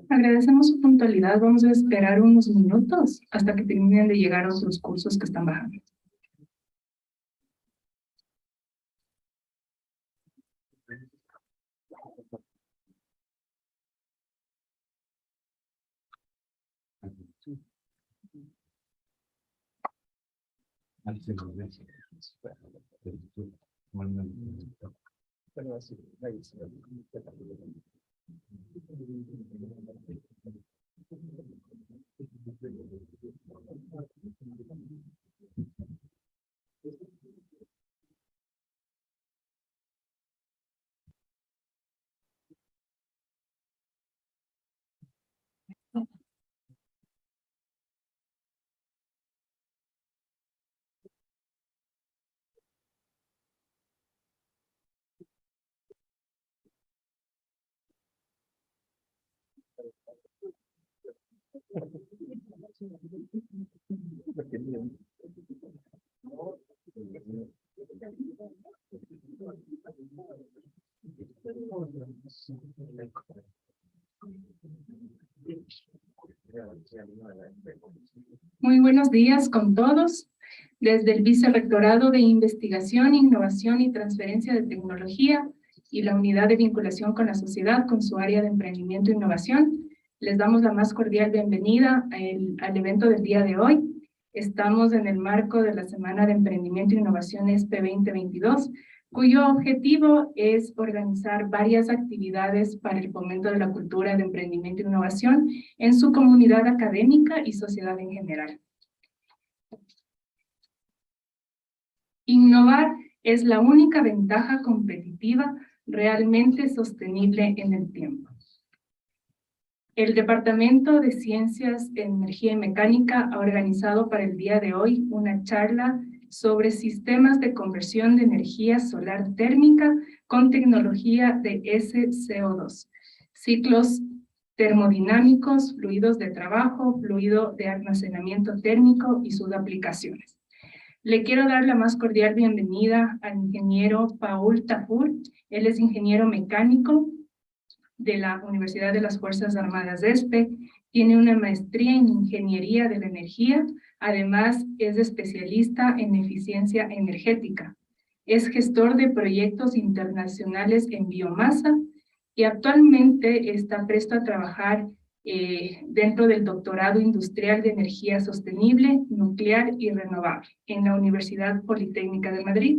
Agradecemos su puntualidad. Vamos a esperar unos minutos hasta que terminen de llegar otros cursos que están bajando. Muy buenos días con todos. Desde el Vicerrectorado de Investigación, Innovación y Transferencia de Tecnología y la Unidad de Vinculación con la Sociedad, con su área de Emprendimiento e Innovación, les damos la más cordial bienvenida al evento del día de hoy. Estamos en el marco de la Semana de Emprendimiento e Innovación ESPE 2022, cuyo objetivo es organizar varias actividades para el fomento de la cultura de emprendimiento e innovación en su comunidad académica y sociedad en general. Innovar es la única ventaja competitiva realmente sostenible en el tiempo. El Departamento de Ciencias, Energía y Mecánica ha organizado para el día de hoy una charla sobre sistemas de conversión de energía solar térmica con tecnología de SCO2, ciclos termodinámicos, fluidos de trabajo, fluido de almacenamiento térmico y sus aplicaciones. Le quiero dar la más cordial bienvenida al ingeniero Paul Tafur. Él es ingeniero mecánico de la Universidad de las Fuerzas Armadas ESPE, tiene una maestría en Ingeniería de la Energía, además es especialista en eficiencia energética. Es gestor de proyectos internacionales en biomasa y actualmente está presto a trabajar dentro del Doctorado Industrial de Energía Sostenible, Nuclear y Renovable en la Universidad Politécnica de Madrid.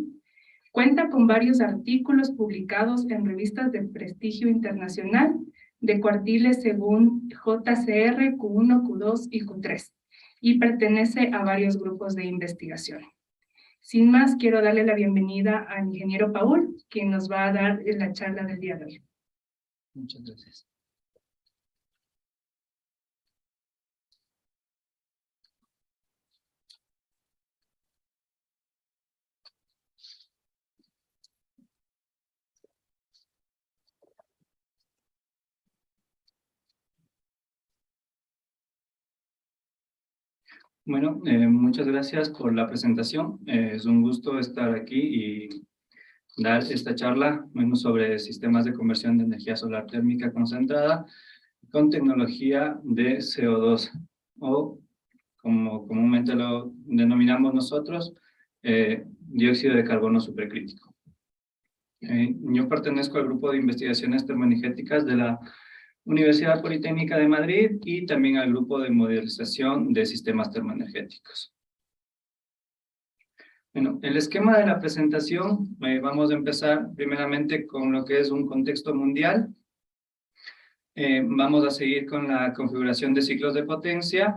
Cuenta con varios artículos publicados en revistas de prestigio internacional de cuartiles según JCR, Q1, Q2 y Q3 y pertenece a varios grupos de investigación. Sin más, quiero darle la bienvenida al ingeniero Paul, quien nos va a dar la charla del día de hoy. Muchas gracias. Bueno, muchas gracias por la presentación. Es un gusto estar aquí y dar esta charla sobre sistemas de conversión de energía solar térmica concentrada con tecnología de CO2, o como comúnmente lo denominamos nosotros, dióxido de carbono supercrítico. Yo pertenezco al grupo de investigaciones termoenergéticas de la Universidad Politécnica de Madrid y también al grupo de modelización de sistemas termoenergéticos. Bueno, el esquema de la presentación, vamos a empezar primeramente con lo que es un contexto mundial. Vamos a seguir con la configuración de ciclos de potencia.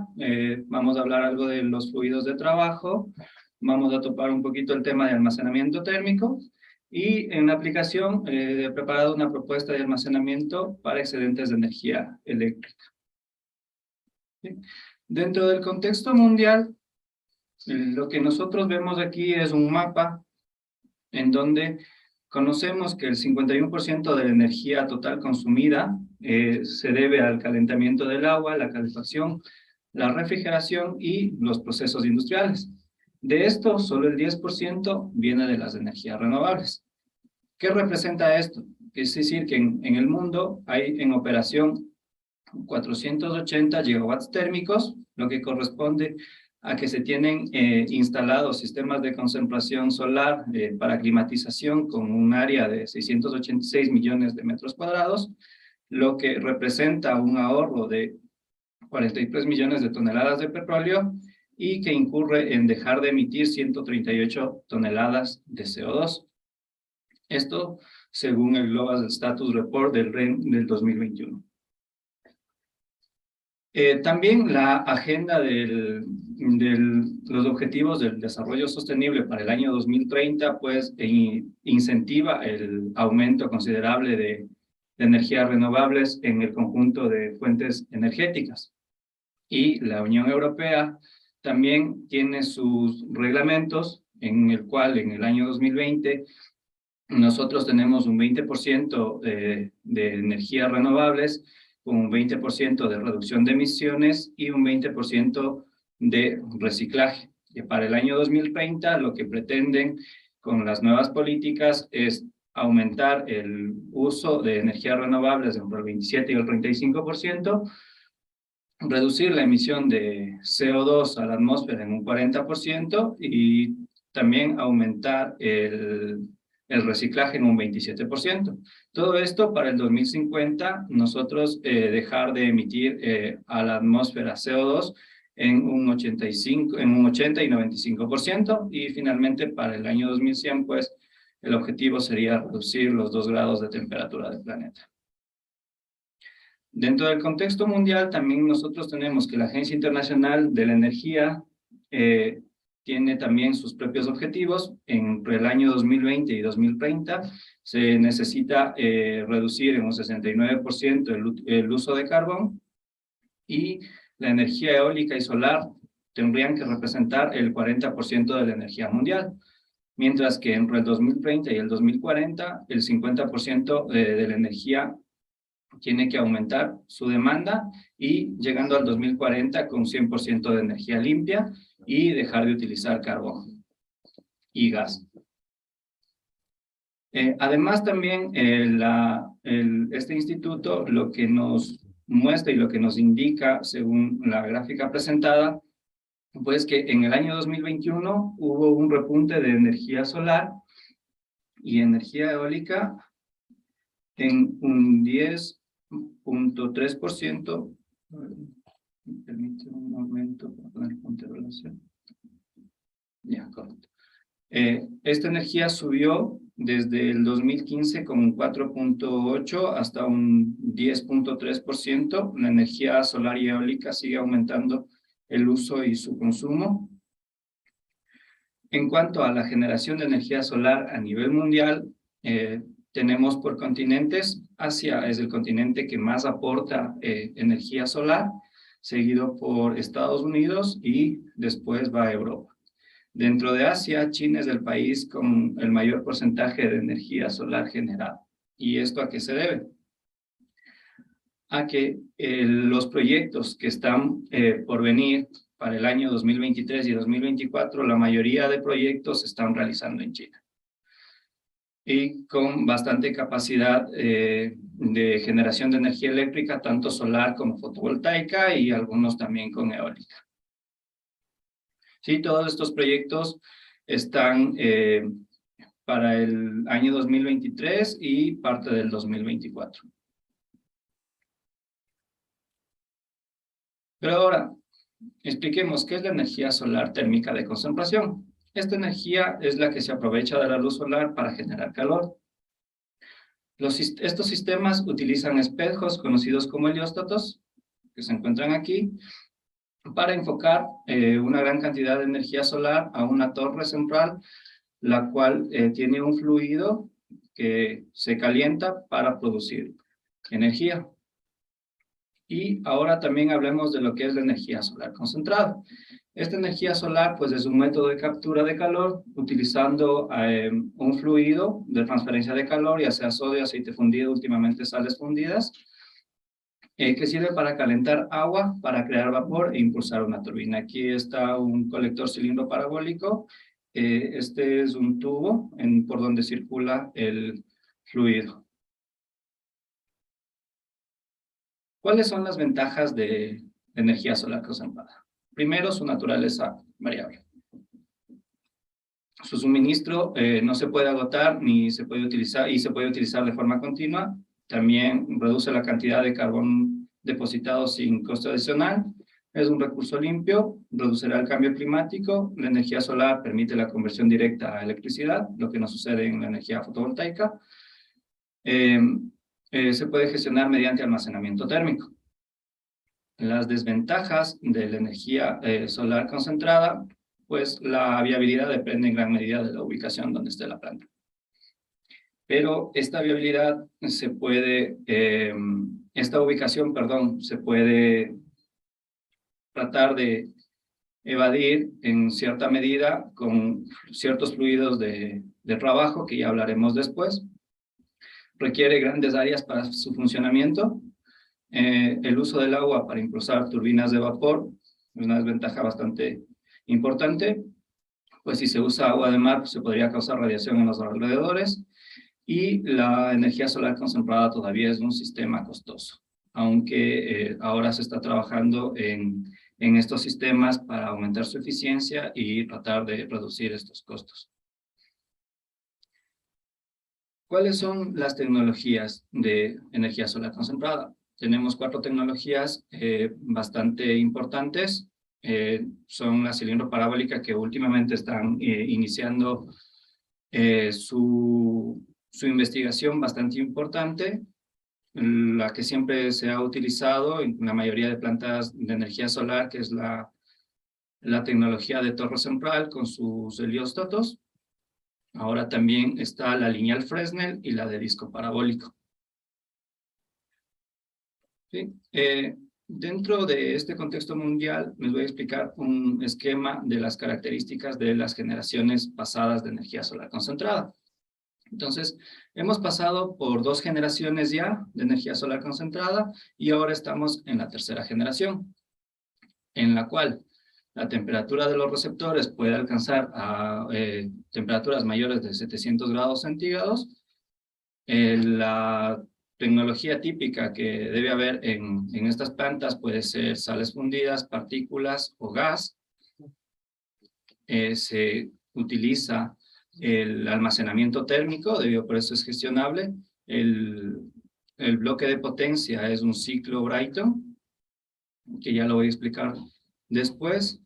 Vamos a hablar algo de los fluidos de trabajo. Vamos a topar un poquito el tema de almacenamiento térmico. Y en la aplicación he preparado una propuesta de almacenamiento para excedentes de energía eléctrica. ¿Sí? Dentro del contexto mundial, lo que nosotros vemos aquí es un mapa en donde conocemos que el 51% de la energía total consumida se debe al calentamiento del agua, la calefacción, la refrigeración y los procesos industriales. De esto, solo el 10% viene de las energías renovables. ¿Qué representa esto? Es decir, que en el mundo hay en operación 480 gigawatts térmicos, lo que corresponde a que se tienen instalados sistemas de concentración solar para climatización con un área de 686 millones de metros cuadrados, lo que representa un ahorro de 43 millones de toneladas de petróleo y que incurre en dejar de emitir 138 toneladas de CO2. Esto según el Global Status Report del REN del 2021. También la agenda de los objetivos del desarrollo sostenible para el año 2030, pues incentiva el aumento considerable de energías renovables en el conjunto de fuentes energéticas. Y la Unión Europea también tiene sus reglamentos en el cual en el año 2020 nosotros tenemos un 20% de energías renovables, con un 20% de reducción de emisiones y un 20% de reciclaje. Y para el año 2030 lo que pretenden con las nuevas políticas es aumentar el uso de energías renovables entre el 27 y el 35%, reducir la emisión de CO2 a la atmósfera en un 40% y también aumentar el reciclaje en un 27%. Todo esto para el 2050, nosotros dejar de emitir a la atmósfera CO2 en un 80 y 95%, y finalmente para el año 2100, pues el objetivo sería reducir los 2 grados de temperatura del planeta. Dentro del contexto mundial, también nosotros tenemos que la Agencia Internacional de la Energía tiene también sus propios objetivos. Entre el año 2020 y 2030 se necesita reducir en un 69% el uso de carbón, y la energía eólica y solar tendrían que representar el 40% de la energía mundial, mientras que entre el 2030 y el 2040 el 50% de la energía tiene que aumentar su demanda, y llegando al 2040 con 100% de energía limpia y dejar de utilizar carbón y gas. Además también este instituto lo que nos muestra y lo que nos indica según la gráfica presentada, pues que en el año 2021 hubo un repunte de energía solar y energía eólica en un 10.3%. Me permite un momento para poner punto de relación. Ya, correcto. Esta energía subió desde el 2015 con un 4.8 hasta un 10.3%. La energía solar y eólica sigue aumentando el uso y su consumo. En cuanto a la generación de energía solar a nivel mundial, tenemos por continentes. Asia es el continente que más aporta energía solar, seguido por Estados Unidos y después va a Europa. Dentro de Asia, China es el país con el mayor porcentaje de energía solar generada. ¿Y esto a qué se debe? A que los proyectos que están por venir para el año 2023 y 2024, la mayoría de proyectos se están realizando en China, y con bastante capacidad de generación de energía eléctrica, tanto solar como fotovoltaica, y algunos también con eólica. Sí, todos estos proyectos están para el año 2023 y parte del 2024. Pero ahora, expliquemos qué es la energía solar térmica de concentración. Esta energía es la que se aprovecha de la luz solar para generar calor. Estos sistemas utilizan espejos conocidos como helióstatos, que se encuentran aquí, para enfocar una gran cantidad de energía solar a una torre central, la cual tiene un fluido que se calienta para producir energía. Y ahora también hablemos de lo que es la energía solar concentrada. Esta energía solar pues es un método de captura de calor utilizando un fluido de transferencia de calor, ya sea sodio, aceite fundido, últimamente sales fundidas, que sirve para calentar agua, para crear vapor e impulsar una turbina. Aquí está un colector cilindro parabólico. Este es un tubo por donde circula el fluido. ¿Cuáles son las ventajas de energía solar concentrada? Primero, su naturaleza variable. Su suministro no se puede agotar ni se puede utilizar, y se puede utilizar de forma continua. También reduce la cantidad de carbón depositado sin costo adicional. Es un recurso limpio, reducirá el cambio climático. La energía solar permite la conversión directa a electricidad, lo que no sucede en la energía fotovoltaica. Se puede gestionar mediante almacenamiento térmico. Las desventajas de la energía solar concentrada, pues la viabilidad depende en gran medida de la ubicación donde esté la planta. Pero esta viabilidad se puede, esta ubicación, perdón, se puede tratar de evadir en cierta medida con ciertos fluidos de trabajo que ya hablaremos después. Requiere grandes áreas para su funcionamiento. El uso del agua para impulsar turbinas de vapor es una desventaja bastante importante, pues si se usa agua de mar pues se podría causar radiación en los alrededores, y la energía solar concentrada todavía es un sistema costoso, aunque ahora se está trabajando en estos sistemas para aumentar su eficiencia y tratar de reducir estos costos. ¿Cuáles son las tecnologías de energía solar concentrada? Tenemos 4 tecnologías bastante importantes. Son la cilindro parabólica, que últimamente están iniciando su investigación bastante importante. La que siempre se ha utilizado en la mayoría de plantas de energía solar, que es la tecnología de torre central con sus helióstatos. Ahora también está la lineal Fresnel y la de disco parabólico. ¿Sí? Dentro de este contexto mundial, les voy a explicar un esquema de las características de las generaciones pasadas de energía solar concentrada. Entonces, hemos pasado por 2 generaciones ya de energía solar concentrada y ahora estamos en la 3ª generación, en la cual la temperatura de los receptores puede alcanzar a temperaturas mayores de 700 grados centígrados. La tecnología típica que debe haber en estas plantas puede ser sales fundidas, partículas o gas. Se utiliza el almacenamiento térmico, por eso es gestionable. El bloque de potencia es un ciclo Brayton, que ya lo voy a explicar después.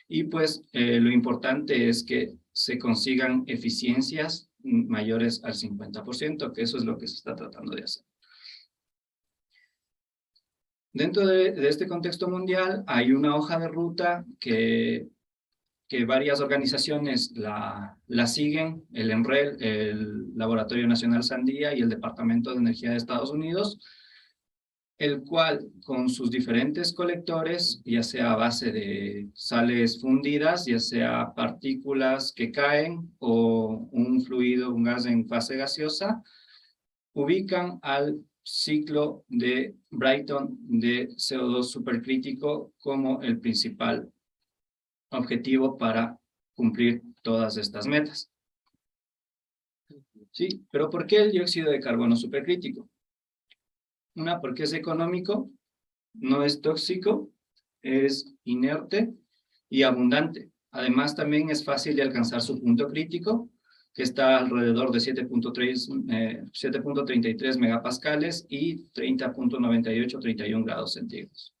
Y pues lo importante es que se consigan eficiencias mayores al 50%, que eso es lo que se está tratando de hacer. Dentro de este contexto mundial hay una hoja de ruta que varias organizaciones la siguen, el NREL, el Laboratorio Nacional Sandía y el Departamento de Energía de Estados Unidos, el cual con sus diferentes colectores, ya sea a base de sales fundidas, ya sea partículas que caen o un fluido, un gas en fase gaseosa, ubican al ciclo de Brayton de CO2 supercrítico como el principal objetivo para cumplir todas estas metas. ¿Sí? Pero ¿por qué el dióxido de carbono supercrítico? Una, porque es económico, no es tóxico, es inerte y abundante. Además, también es fácil de alcanzar su punto crítico, que está alrededor de 7.33 megapascales y 30.98-31 grados centígrados.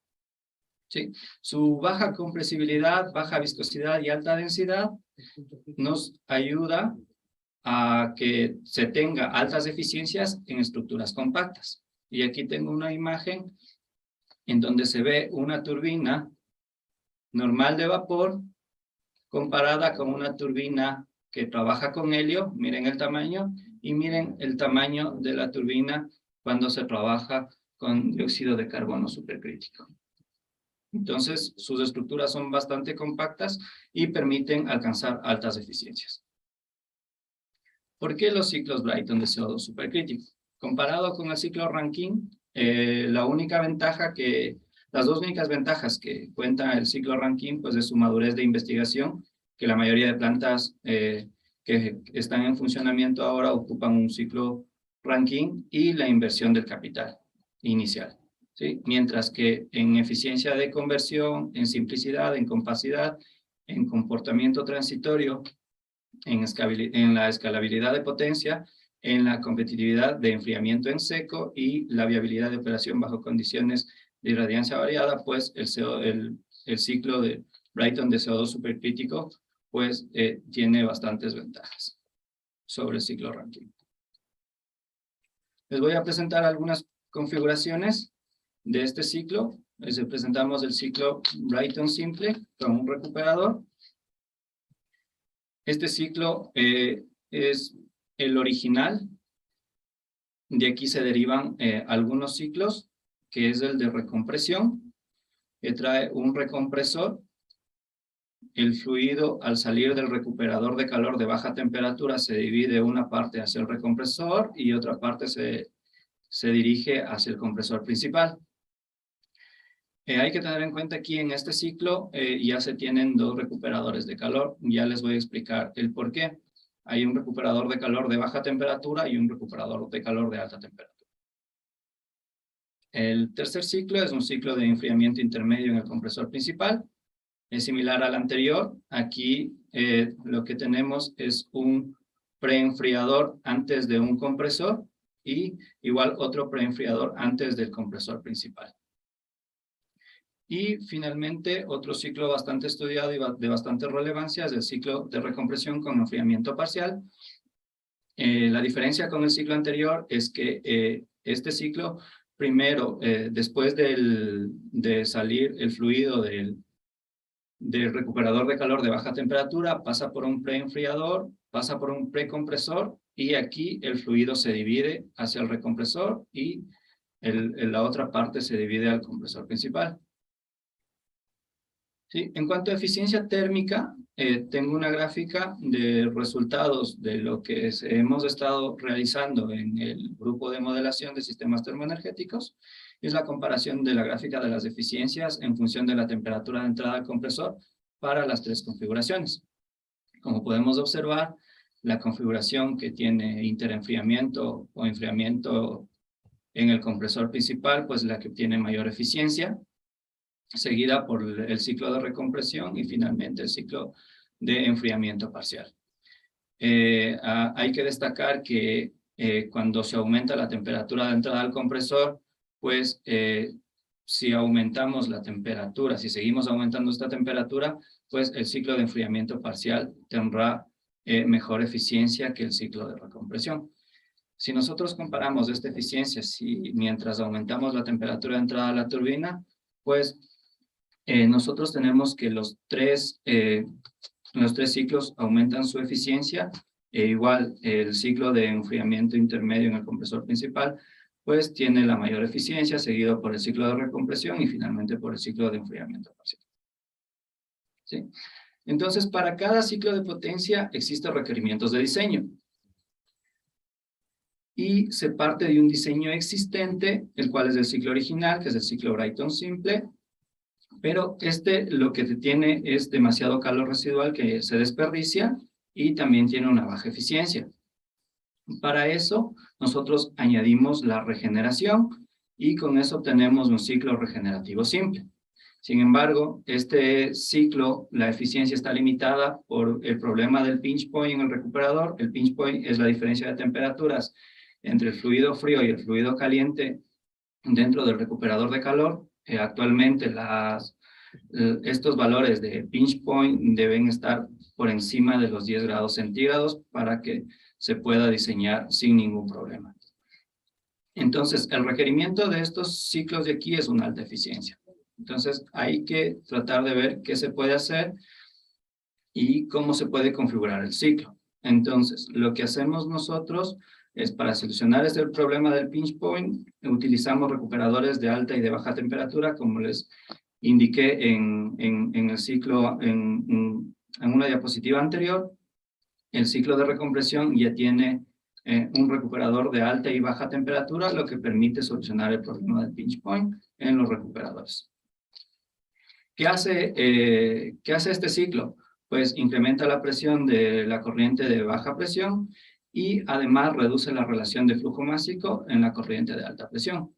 ¿Sí? Su baja compresibilidad, baja viscosidad y alta densidad nos ayuda a que se tenga altas eficiencias en estructuras compactas. Y aquí tengo una imagen en donde se ve una turbina normal de vapor comparada con una turbina que trabaja con helio. Miren el tamaño y miren el tamaño de la turbina cuando se trabaja con dióxido de carbono supercrítico. Entonces, sus estructuras son bastante compactas y permiten alcanzar altas eficiencias. ¿Por qué los ciclos Brayton de CO2 supercrítico? Comparado con el ciclo Rankine, las dos únicas ventajas que cuenta el ciclo Rankine, pues es su madurez de investigación, que la mayoría de plantas que están en funcionamiento ahora ocupan un ciclo Rankine, y la inversión del capital inicial, ¿sí? Mientras que en eficiencia de conversión, en simplicidad, en compacidad, en comportamiento transitorio, en la escalabilidad de potencia, en la competitividad de enfriamiento en seco y la viabilidad de operación bajo condiciones de irradiancia variada, pues el ciclo de Brayton de CO2 supercrítico pues tiene bastantes ventajas sobre el ciclo Rankine. Les voy a presentar algunas configuraciones de este ciclo. Les presentamos el ciclo Brayton simple con un recuperador. Este ciclo es el original. De aquí se derivan algunos ciclos, que es el de recompresión, que trae un recompresor. El fluido, al salir del recuperador de calor de baja temperatura, se divide una parte hacia el recompresor y otra parte se dirige hacia el compresor principal. Hay que tener en cuenta aquí en este ciclo ya se tienen dos recuperadores de calor. Ya les voy a explicar el por qué. Hay un recuperador de calor de baja temperatura y un recuperador de calor de alta temperatura. El tercer ciclo es un ciclo de enfriamiento intermedio en el compresor principal. Es similar al anterior. Aquí lo que tenemos es un preenfriador antes de un compresor y igual otro preenfriador antes del compresor principal. Y finalmente, otro ciclo bastante estudiado y de bastante relevancia es el ciclo de recompresión con enfriamiento parcial. La diferencia con el ciclo anterior es que este ciclo, primero, después de salir el fluido del recuperador de calor de baja temperatura, pasa por un preenfriador, pasa por un precompresor, y aquí el fluido se divide hacia el recompresor y la otra parte se divide al compresor principal. Sí, en cuanto a eficiencia térmica, tengo una gráfica de resultados de lo que hemos estado realizando en el grupo de modelación de sistemas termoenergéticos. Es la comparación de la gráfica de las eficiencias en función de la temperatura de entrada al compresor para las tres configuraciones. Como podemos observar, la configuración que tiene interenfriamiento o enfriamiento en el compresor principal, pues la que obtiene mayor eficiencia, seguida por el ciclo de recompresión y finalmente el ciclo de enfriamiento parcial. Hay que destacar que cuando se aumenta la temperatura de entrada al compresor, pues si aumentamos la temperatura, si seguimos aumentando esta temperatura, pues el ciclo de enfriamiento parcial tendrá mejor eficiencia que el ciclo de recompresión. Si nosotros comparamos esta eficiencia, mientras aumentamos la temperatura de entrada a la turbina, pues nosotros tenemos que los tres ciclos aumentan su eficiencia, igual el ciclo de enfriamiento intermedio en el compresor principal, pues tiene la mayor eficiencia, seguido por el ciclo de recompresión y finalmente por el ciclo de enfriamiento parcial. ¿Sí? Entonces, para cada ciclo de potencia existen requerimientos de diseño. Y se parte de un diseño existente, el cual es el ciclo original, que es el ciclo Brayton simple, pero lo que tiene es demasiado calor residual que se desperdicia y también tiene una baja eficiencia. Para eso, nosotros añadimos la regeneración y con eso obtenemos un ciclo regenerativo simple. Sin embargo, este ciclo, la eficiencia está limitada por el problema del pinch point en el recuperador. El pinch point es la diferencia de temperaturas entre el fluido frío y el fluido caliente dentro del recuperador de calor. Actualmente estos valores de pinch point deben estar por encima de los 10 grados centígrados para que se pueda diseñar sin ningún problema. Entonces, el requerimiento de estos ciclos de aquí es una alta eficiencia. Entonces, hay que tratar de ver qué se puede hacer y cómo se puede configurar el ciclo. Entonces, lo que hacemos nosotros es, para solucionar este problema del pinch point, utilizamos recuperadores de alta y de baja temperatura, como les indiqué en el ciclo, en una diapositiva anterior. El ciclo de recompresión ya tiene un recuperador de alta y baja temperatura, lo que permite solucionar el problema del pinch point en los recuperadores. ¿Qué hace este ciclo? Pues incrementa la presión de la corriente de baja presión y además reduce la relación de flujo másico en la corriente de alta presión.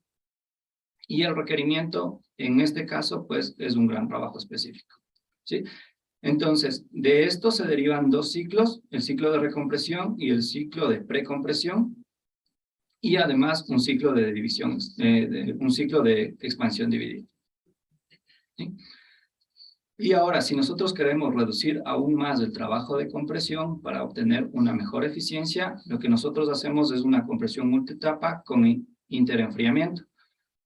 Y el requerimiento, en este caso, pues es un gran trabajo específico, ¿sí? Entonces, de esto se derivan dos ciclos, el ciclo de recompresión y el ciclo de precompresión, y además un ciclo de división, un ciclo de expansión dividida, ¿sí? Y ahora, si nosotros queremos reducir aún más el trabajo de compresión para obtener una mejor eficiencia, lo que nosotros hacemos es una compresión multietapa con interenfriamiento,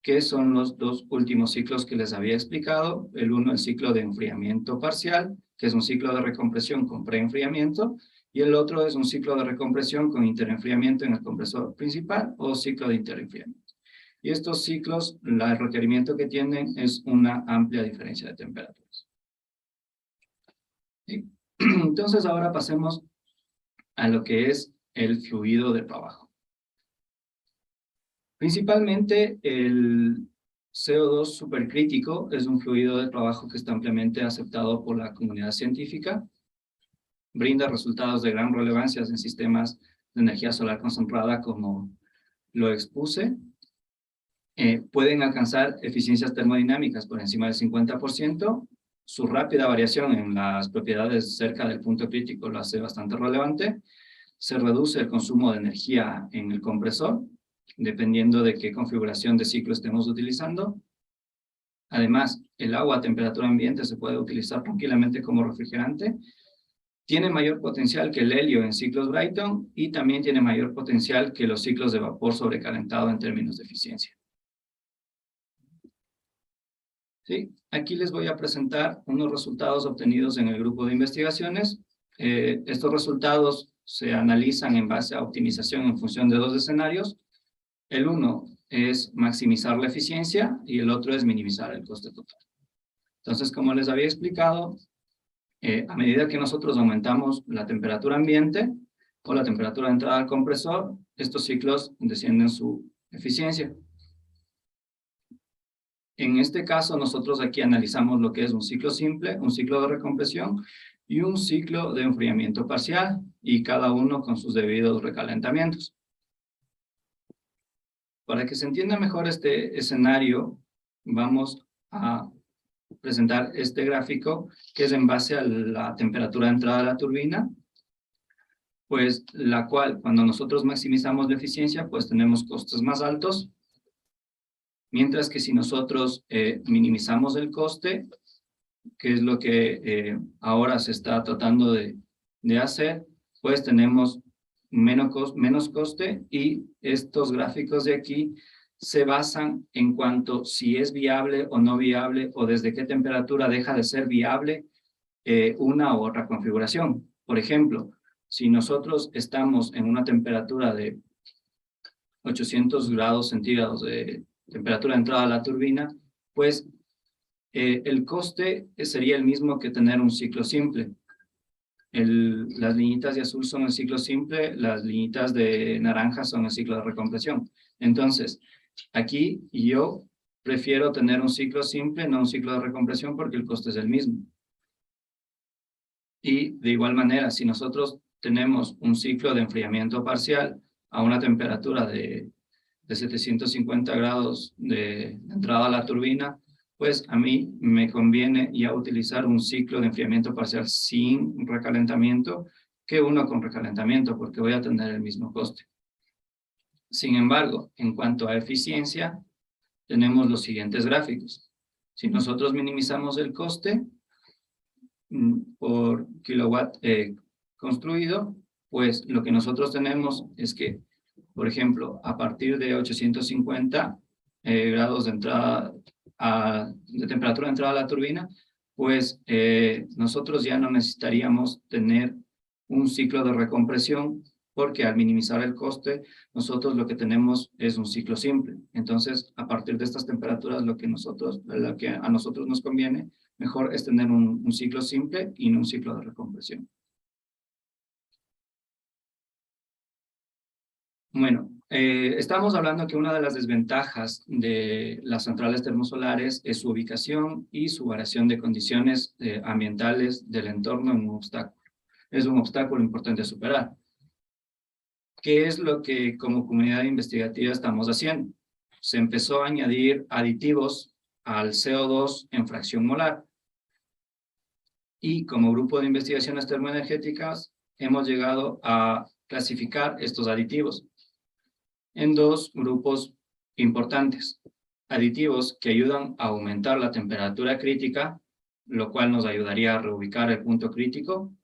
que son los dos últimos ciclos que les había explicado. El uno, el ciclo de enfriamiento parcial, que es un ciclo de recompresión con preenfriamiento, y el otro es un ciclo de recompresión con interenfriamiento en el compresor principal o ciclo de interenfriamiento. Y estos ciclos, el requerimiento que tienen es una amplia diferencia de temperaturas. ¿Sí? Entonces ahora pasemos a lo que es el fluido de trabajo. Principalmente el CO2 supercrítico es un fluido de trabajo que está ampliamente aceptado por la comunidad científica. Brinda resultados de gran relevancia en sistemas de energía solar concentrada, como lo expuse. Pueden alcanzar eficiencias termodinámicas por encima del 50%. Su rápida variación en las propiedades cerca del punto crítico lo hace bastante relevante. Se reduce el consumo de energía en el compresor, dependiendo de qué configuración de ciclo estemos utilizando. Además, el agua a temperatura ambiente se puede utilizar tranquilamente como refrigerante. Tiene mayor potencial que el helio en ciclos Brayton y también tiene mayor potencial que los ciclos de vapor sobrecalentado en términos de eficiencia. ¿Sí? Aquí les voy a presentar unos resultados obtenidos en el grupo de investigaciones. Estos resultados se analizan en base a optimización en función de dos escenarios. El uno es maximizar la eficiencia y el otro es minimizar el coste total. Entonces, como les había explicado, a medida que nosotros aumentamos la temperatura ambiente o la temperatura de entrada al compresor, estos ciclos descienden su eficiencia. En este caso, nosotros aquí analizamos lo que es un ciclo simple, un ciclo de recompresión y un ciclo de enfriamiento parcial, y cada uno con sus debidos recalentamientos. Para que se entienda mejor este escenario, vamos a presentar este gráfico, que es en base a la temperatura de entrada de la turbina, pues la cual, cuando nosotros maximizamos la eficiencia, pues tenemos costes más altos, mientras que si nosotros minimizamos el coste, que es lo que ahora se está tratando de hacer, pues tenemos menos coste, y estos gráficos de aquí se basan en cuanto si es viable o no viable, o desde qué temperatura deja de ser viable una u otra configuración. Por ejemplo, si nosotros estamos en una temperatura de 800 grados centígrados de temperatura de entrada a la turbina, pues el coste sería el mismo que tener un ciclo simple. Las liñitas de azul son el ciclo simple, las liñitas de naranja son el ciclo de recompresión. Entonces, aquí yo prefiero tener un ciclo simple, no un ciclo de recompresión, porque el coste es el mismo. Y de igual manera, si nosotros tenemos un ciclo de enfriamiento parcial a una temperatura de 750 grados de entrada a la turbina, pues a mí me conviene ya utilizar un ciclo de enfriamiento parcial sin recalentamiento que uno con recalentamiento, porque voy a tener el mismo coste. Sin embargo, en cuanto a eficiencia, tenemos los siguientes gráficos. Si nosotros minimizamos el coste por kilowatt construido, pues lo que nosotros tenemos es que, por ejemplo, a partir de 850 grados de entrada, de temperatura de entrada a la turbina, pues nosotros ya no necesitaríamos tener un ciclo de recompresión, porque al minimizar el coste, nosotros lo que tenemos es un ciclo simple. Entonces, a partir de estas temperaturas, lo que a nosotros nos conviene, mejor es tener un ciclo simple y no un ciclo de recompresión. Bueno, estamos hablando que una de las desventajas de las centrales termosolares es su ubicación y su variación de condiciones ambientales del entorno en un obstáculo. Es un obstáculo importante a superar. ¿Qué es lo que como comunidad investigativa estamos haciendo? Se empezó a añadir aditivos al CO2 en fracción molar. Y como grupo de investigaciones termoenergéticas hemos llegado a clasificar estos aditivos en dos grupos importantes. Aditivos que ayudan a aumentar la temperatura crítica, lo cual nos ayudaría a reubicar el punto crítico,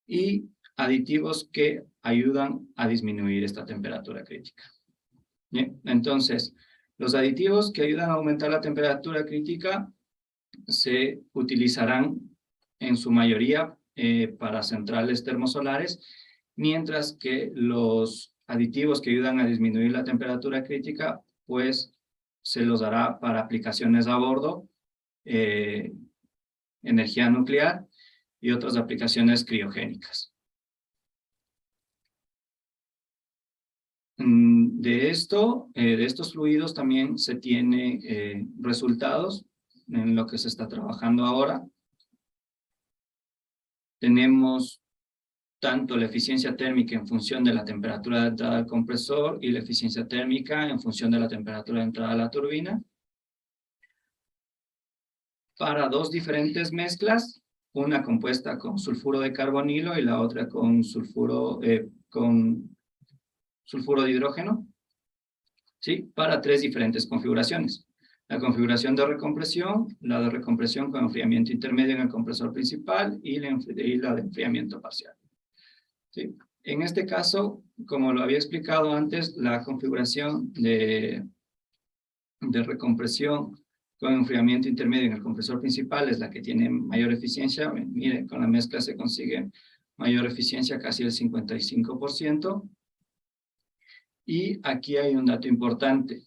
y aditivos que ayudan a disminuir esta temperatura crítica. Bien, entonces, los aditivos que ayudan a aumentar la temperatura crítica se utilizarán en su mayoría para centrales termosolares, mientras que los aditivos que ayudan a disminuir la temperatura crítica, pues se los dará para aplicaciones a bordo, energía nuclear y otras aplicaciones criogénicas. De estos fluidos también se tiene resultados en lo que se está trabajando ahora. Tenemos tanto la eficiencia térmica en función de la temperatura de entrada del compresor y la eficiencia térmica en función de la temperatura de entrada de la turbina. Para dos diferentes mezclas, una compuesta con sulfuro de carbonilo y la otra con sulfuro de hidrógeno, ¿sí? Para tres diferentes configuraciones. La configuración de recompresión, la de recompresión con enfriamiento intermedio en el compresor principal y la de enfriamiento parcial. ¿Sí? En este caso, como lo había explicado antes, la configuración de recompresión con enfriamiento intermedio en el compresor principal es la que tiene mayor eficiencia. Miren, con la mezcla se consigue mayor eficiencia, casi el 55%. Y aquí hay un dato importante.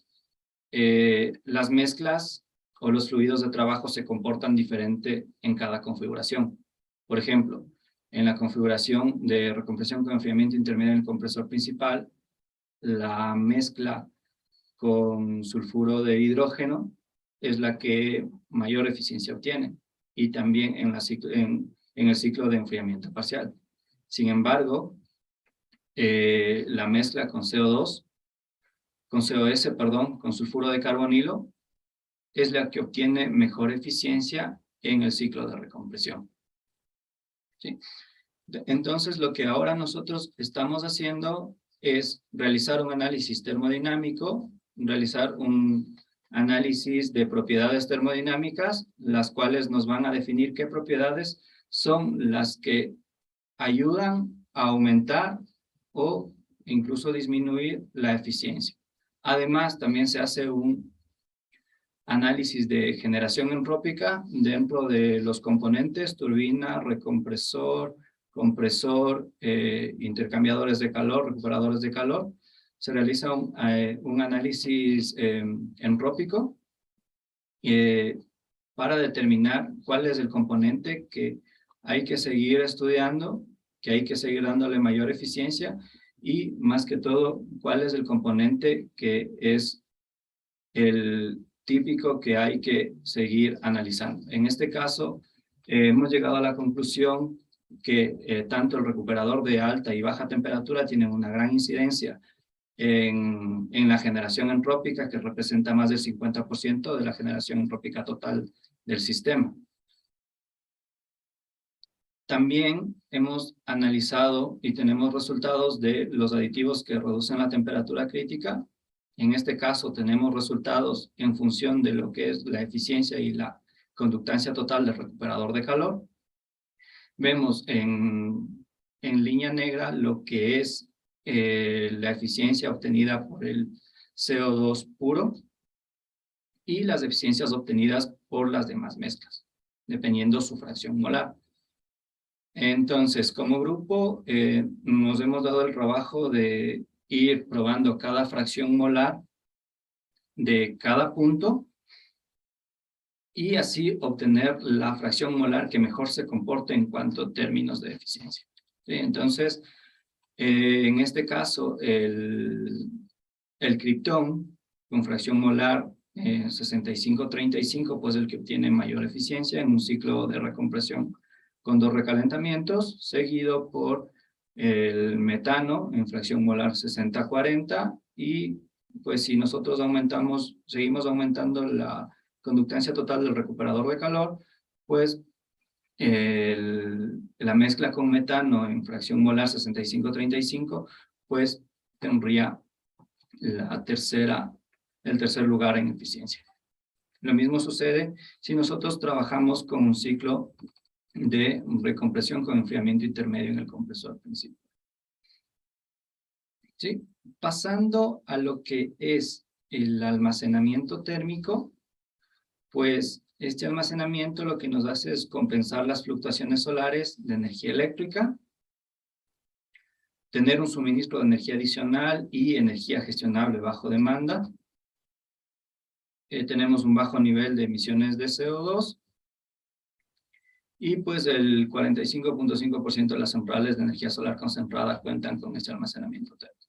Las mezclas o los fluidos de trabajo se comportan diferente en cada configuración. Por ejemplo, en la configuración de recompresión con enfriamiento intermedio en el compresor principal, la mezcla con sulfuro de hidrógeno es la que mayor eficiencia obtiene, y también en el ciclo de enfriamiento parcial. Sin embargo, la mezcla con COS, con sulfuro de carbonilo, es la que obtiene mejor eficiencia en el ciclo de recompresión. ¿Sí? Entonces, lo que ahora nosotros estamos haciendo es realizar un análisis termodinámico, realizar un análisis de propiedades termodinámicas, las cuales nos van a definir qué propiedades son las que ayudan a aumentar o incluso disminuir la eficiencia. Además, también se hace un análisis de generación entrópica dentro de los componentes, turbina, recompresor, compresor, intercambiadores de calor, recuperadores de calor. Se realiza un análisis entrópico para determinar cuál es el componente que hay que seguir estudiando, que hay que seguir dándole mayor eficiencia, y más que todo, cuál es el componente que es el típico que hay que seguir analizando. En este caso, hemos llegado a la conclusión que tanto el recuperador de alta y baja temperatura tienen una gran incidencia en la generación entrópica, que representa más del 50% de la generación entrópica total del sistema. También hemos analizado y tenemos resultados de los aditivos que reducen la temperatura crítica. En este caso tenemos resultados en función de lo que es la eficiencia y la conductancia total del recuperador de calor. Vemos en en línea negra lo que es la eficiencia obtenida por el CO2 puro y las eficiencias obtenidas por las demás mezclas, dependiendo su fracción molar. Entonces, como grupo, nos hemos dado el trabajo de ir probando cada fracción molar de cada punto y así obtener la fracción molar que mejor se comporte en cuanto a términos de eficiencia. ¿Sí? Entonces, en este caso, el criptón con fracción molar 65-35, pues el que obtiene mayor eficiencia en un ciclo de recompresión con 2 recalentamientos, seguido por el metano en fracción molar 60-40, y pues si nosotros seguimos aumentando la conductancia total del recuperador de calor, pues la mezcla con metano en fracción molar 65-35, pues tendría el tercer lugar en eficiencia. Lo mismo sucede si nosotros trabajamos con un ciclo de recompresión con enfriamiento intermedio en el compresor principal. ¿Sí? Pasando a lo que es el almacenamiento térmico, pues este almacenamiento lo que nos hace es compensar las fluctuaciones solares de energía eléctrica, tener un suministro de energía adicional y energía gestionable bajo demanda. Tenemos un bajo nivel de emisiones de CO2 y pues el 45.5% de las centrales de energía solar concentrada cuentan con este almacenamiento térmico.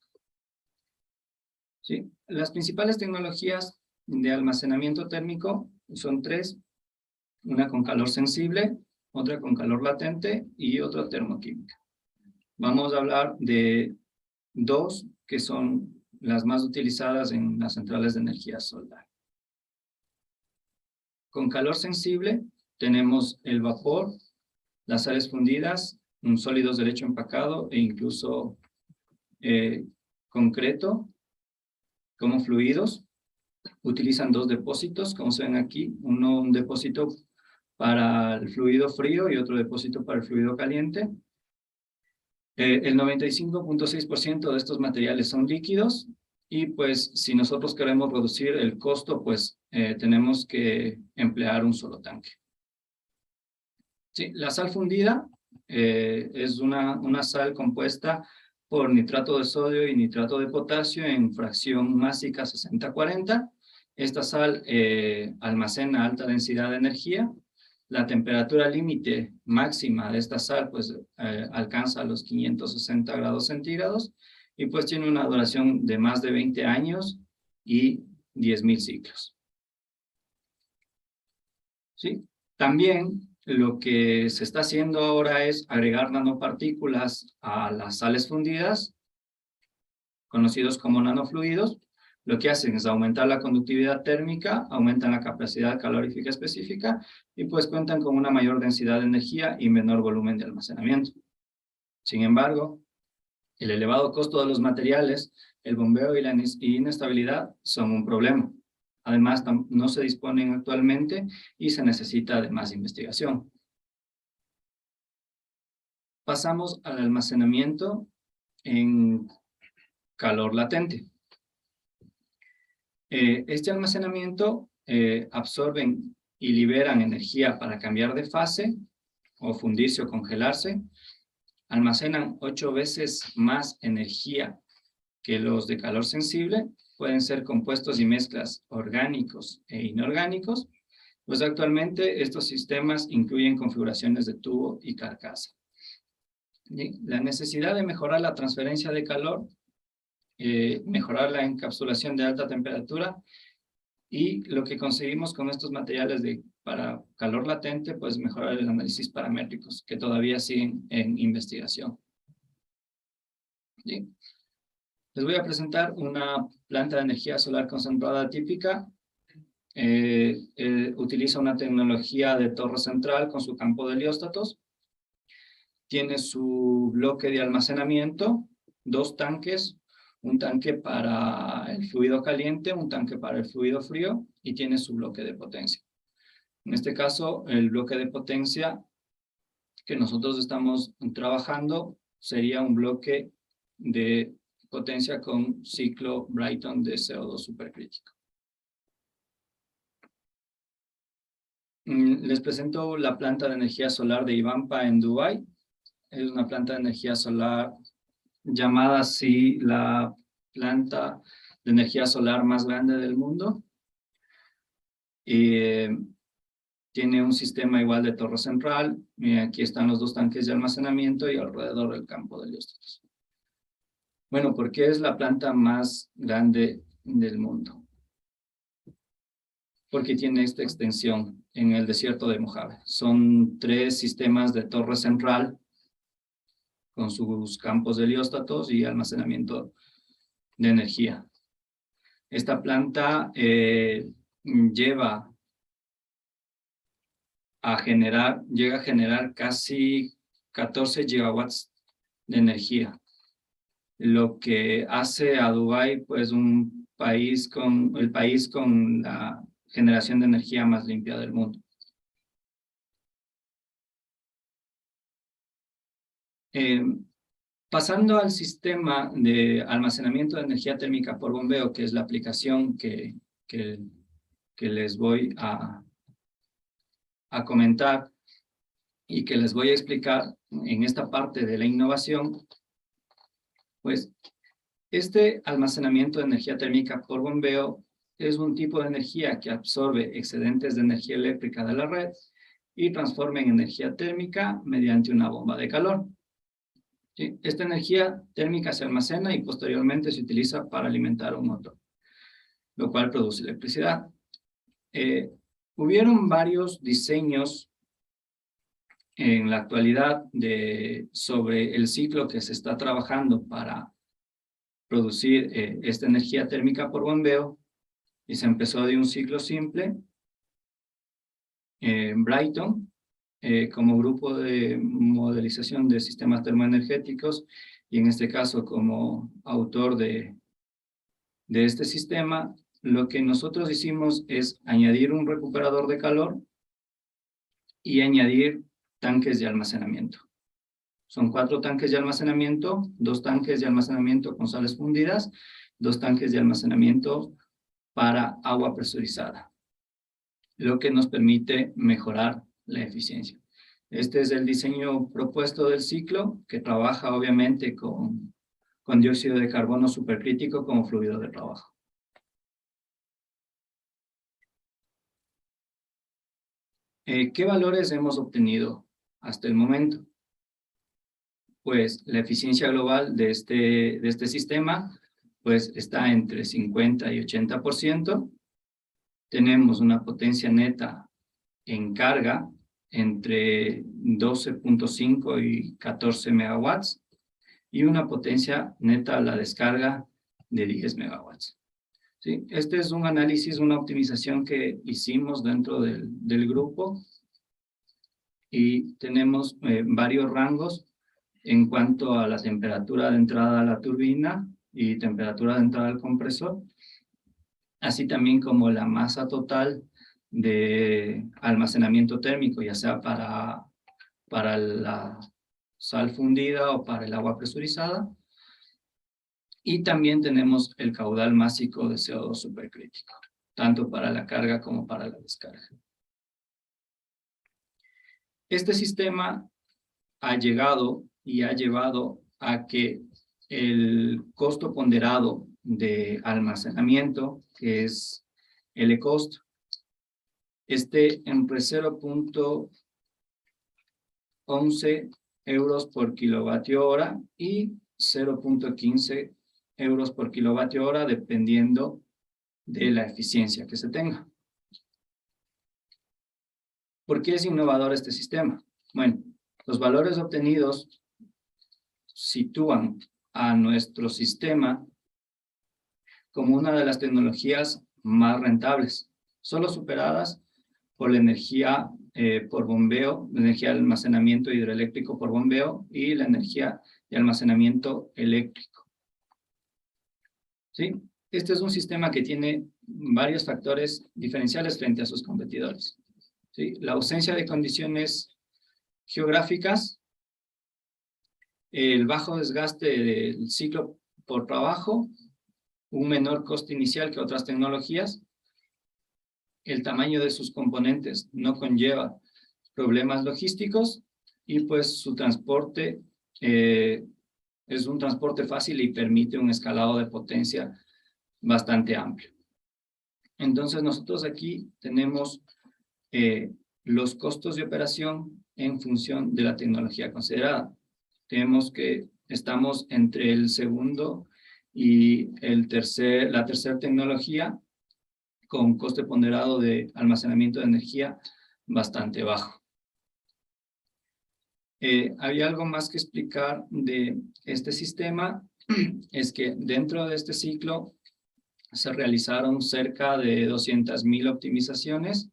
¿Sí? Las principales tecnologías de almacenamiento térmico son 3, una con calor sensible, otra con calor latente y otra termoquímica. Vamos a hablar de 2 que son las más utilizadas en las centrales de energía solar. Con calor sensible tenemos el vapor, las sales fundidas, sólidos de lecho empacado e incluso concreto como fluidos. Utilizan 2 depósitos, como se ven aquí, un depósito para el fluido frío y otro depósito para el fluido caliente. El 95.6% de estos materiales son líquidos y pues si nosotros queremos reducir el costo, pues tenemos que emplear un solo tanque. Sí, la sal fundida es una sal compuesta por nitrato de sodio y nitrato de potasio en fracción másica 60-40. Esta sal almacena alta densidad de energía. La temperatura límite máxima de esta sal pues alcanza los 560 grados centígrados y pues tiene una duración de más de 20 años y 10.000 ciclos. ¿Sí? También lo que se está haciendo ahora es agregar nanopartículas a las sales fundidas, conocidos como nanofluidos. Lo que hacen es aumentar la conductividad térmica, aumentan la capacidad calorífica específica y pues cuentan con una mayor densidad de energía y menor volumen de almacenamiento. Sin embargo, el elevado costo de los materiales, el bombeo y la inestabilidad son un problema. Además, no se disponen actualmente y se necesita de más investigación. Pasamos al almacenamiento en calor latente. Este almacenamiento absorben y liberan energía para cambiar de fase o fundirse o congelarse. Almacenan 8 veces más energía que los de calor sensible. Pueden ser compuestos y mezclas orgánicos e inorgánicos. Pues actualmente estos sistemas incluyen configuraciones de tubo y carcasa. La necesidad de mejorar la transferencia de calor, mejorar la encapsulación de alta temperatura y lo que conseguimos con estos materiales para calor latente, pues mejorar el análisis paramétricos que todavía siguen en investigación. ¿Sí? Les voy a presentar una planta de energía solar concentrada típica. Utiliza una tecnología de torre central con su campo de helióstatos. Tiene su bloque de almacenamiento, 2 tanques, un tanque para el fluido caliente, un tanque para el fluido frío, y tiene su bloque de potencia. En este caso, el bloque de potencia que nosotros estamos trabajando sería un bloque de potencia con ciclo Brayton de CO2 supercrítico. Les presento la planta de energía solar de Ivampa en Dubái. Es una planta de energía solar llamada así la planta de energía solar más grande del mundo. Tiene un sistema igual de torre central. Aquí están los dos tanques de almacenamiento y alrededor el campo de helióstatos. Bueno, ¿por qué es la planta más grande del mundo? Porque tiene esta extensión en el desierto de Mojave. Son 3 sistemas de torre central con sus campos de helióstatos y almacenamiento de energía. Esta planta llega a generar casi 14 gigawatts de energía, lo que hace a Dubái pues el país con la generación de energía más limpia del mundo. Pasando al sistema de almacenamiento de energía térmica por bombeo, que es la aplicación que les voy a comentar y que les voy a explicar en esta parte de la innovación, pues este almacenamiento de energía térmica por bombeo es un tipo de energía que absorbe excedentes de energía eléctrica de la red y transforma en energía térmica mediante una bomba de calor. ¿Sí? Esta energía térmica se almacena y posteriormente se utiliza para alimentar un motor, lo cual produce electricidad. Hubieron varios diseños en la actualidad sobre el ciclo que se está trabajando para producir esta energía térmica por bombeo, y se empezó de un ciclo simple, Brayton, como grupo de modelización de sistemas termoenergéticos, y en este caso como autor de este sistema, lo que nosotros hicimos es añadir un recuperador de calor y añadir tanques de almacenamiento. Son 4 tanques de almacenamiento, 2 tanques de almacenamiento con sales fundidas, 2 tanques de almacenamiento para agua presurizada, lo que nos permite mejorar la eficiencia. Este es el diseño propuesto del ciclo, que trabaja obviamente con dióxido de carbono supercrítico como fluido de trabajo. ¿Qué valores hemos obtenido hasta el momento? Pues la eficiencia global de este sistema pues está entre 50 y 80%. Tenemos una potencia neta en carga entre 12.5 y 14 megawatts y una potencia neta a la descarga de 10 megawatts. ¿Sí? Este es un análisis, una optimización que hicimos dentro del grupo y tenemos varios rangos en cuanto a la temperatura de entrada a la turbina y temperatura de entrada al compresor, así también como la masa total de almacenamiento térmico, ya sea para la sal fundida o para el agua presurizada. Y también tenemos el caudal másico de CO2 supercrítico, tanto para la carga como para la descarga. Este sistema ha llegado y ha llevado a que el costo ponderado de almacenamiento, que es el cost, esté entre 0.11 euros por kilovatio hora y 0.15 euros por kilovatio hora, dependiendo de la eficiencia que se tenga. ¿Por qué es innovador este sistema? Bueno, los valores obtenidos sitúan a nuestro sistema como una de las tecnologías más rentables, solo superadas por la energía por bombeo, la energía de almacenamiento hidroeléctrico por bombeo y la energía de almacenamiento eléctrico. ¿Sí? Este es un sistema que tiene varios factores diferenciales frente a sus competidores. ¿Sí? La ausencia de condiciones geográficas el bajo desgaste del ciclo por trabajo, un menor coste inicial que otras tecnologías, el tamaño de sus componentes no conlleva problemas logísticos y pues su transporte es un transporte fácil y permite un escalado de potencia bastante amplio. Entonces nosotros aquí tenemos los costos de operación en función de la tecnología considerada. Tenemos que estamos entre el segundo y la tercera tecnología con coste ponderado de almacenamiento de energía bastante bajo. Había algo más que explicar de este sistema, es que dentro de este ciclo se realizaron cerca de 200,000 optimizaciones.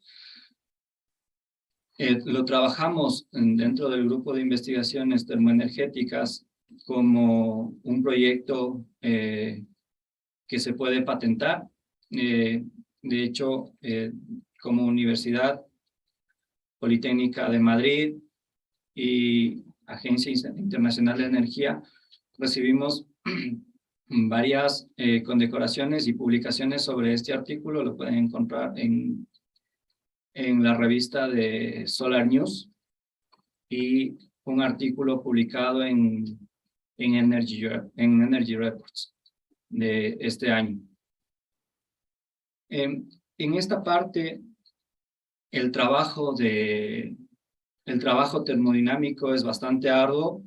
Lo trabajamos dentro del grupo de investigaciones termoenergéticas como un proyecto que se puede patentar. De hecho, como Universidad Politécnica de Madrid y Agencia Internacional de Energía, recibimos varias condecoraciones y publicaciones sobre este artículo. Lo pueden encontrar en la revista de Solar News y un artículo publicado en Energy Reports de este año. En esta parte, el trabajo termodinámico es bastante arduo.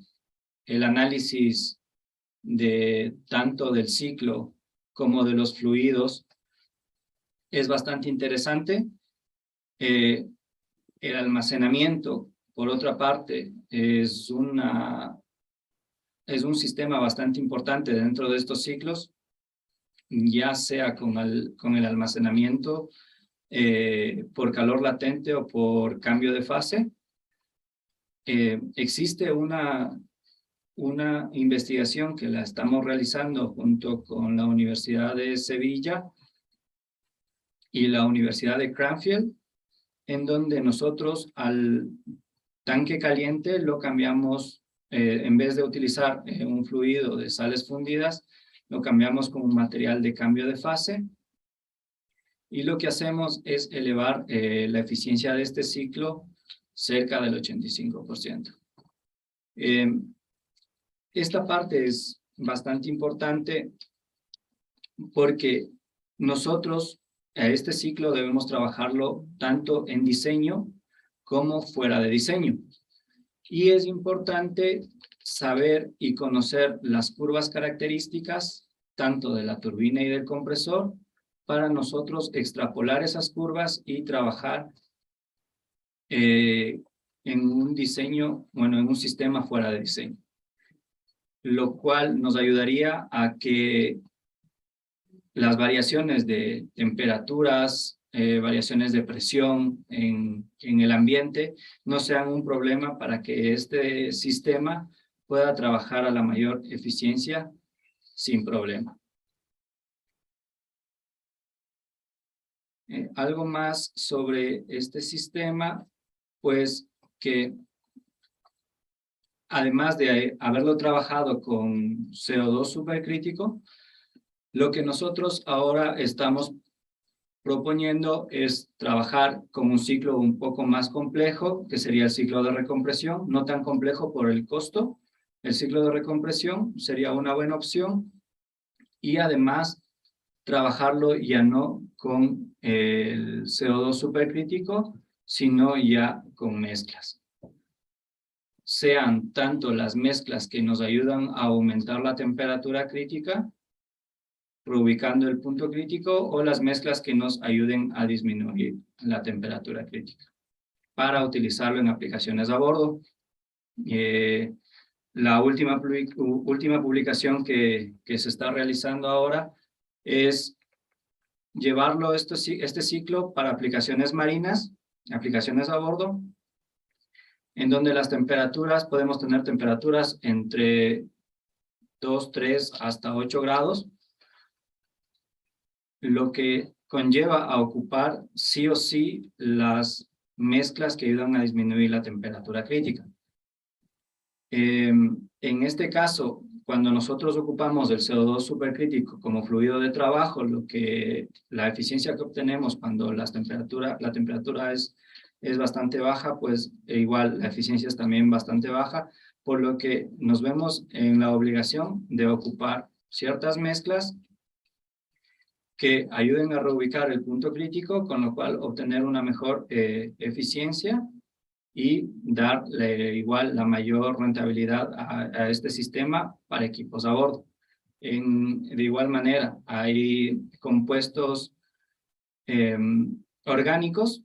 El análisis tanto del ciclo como de los fluidos es bastante interesante. El almacenamiento, por otra parte, es un sistema bastante importante dentro de estos ciclos, ya sea con el almacenamiento por calor latente o por cambio de fase. Existe una investigación que la estamos realizando junto con la Universidad de Sevilla y la Universidad de Cranfield, en donde nosotros al tanque caliente lo cambiamos, en vez de utilizar un fluido de sales fundidas, lo cambiamos con un material de cambio de fase, y lo que hacemos es elevar la eficiencia de este ciclo cerca del 85%. Esta parte es bastante importante porque nosotros a este ciclo debemos trabajarlo tanto en diseño como fuera de diseño. Y es importante saber y conocer las curvas características tanto de la turbina y del compresor para nosotros extrapolar esas curvas y trabajar en un diseño, en un sistema fuera de diseño, lo cual nos ayudaría a que las variaciones de temperaturas, variaciones de presión en el ambiente no sean un problema para que este sistema pueda trabajar a la mayor eficiencia sin problema. Algo más sobre este sistema, pues que además de haberlo trabajado con CO2 supercrítico, lo que nosotros ahora estamos proponiendo es trabajar con un ciclo un poco más complejo, que sería el ciclo de recompresión, no tan complejo por el costo. El ciclo de recompresión sería una buena opción, y además trabajarlo ya no con el CO2 supercrítico, sino ya con mezclas. Sean tanto las mezclas que nos ayudan a aumentar la temperatura crítica, reubicando el punto crítico, o las mezclas que nos ayuden a disminuir la temperatura crítica, para utilizarlo en aplicaciones a bordo. La última publicación que se está realizando ahora es llevarlo este ciclo para aplicaciones marinas, aplicaciones a bordo, en donde las temperaturas, podemos tener temperaturas entre 2, 3 hasta 8 grados, lo que conlleva a ocupar sí o sí las mezclas que ayudan a disminuir la temperatura crítica. En este caso, cuando nosotros ocupamos el CO2 supercrítico como fluido de trabajo, la eficiencia que obtenemos cuando la temperatura es bastante baja, pues igual la eficiencia es también bastante baja, por lo que nos vemos en la obligación de ocupar ciertas mezclas que ayuden a reubicar el punto crítico, con lo cual obtener una mejor eficiencia y darle igual la mayor rentabilidad a este sistema para equipos a bordo. De igual manera, hay compuestos orgánicos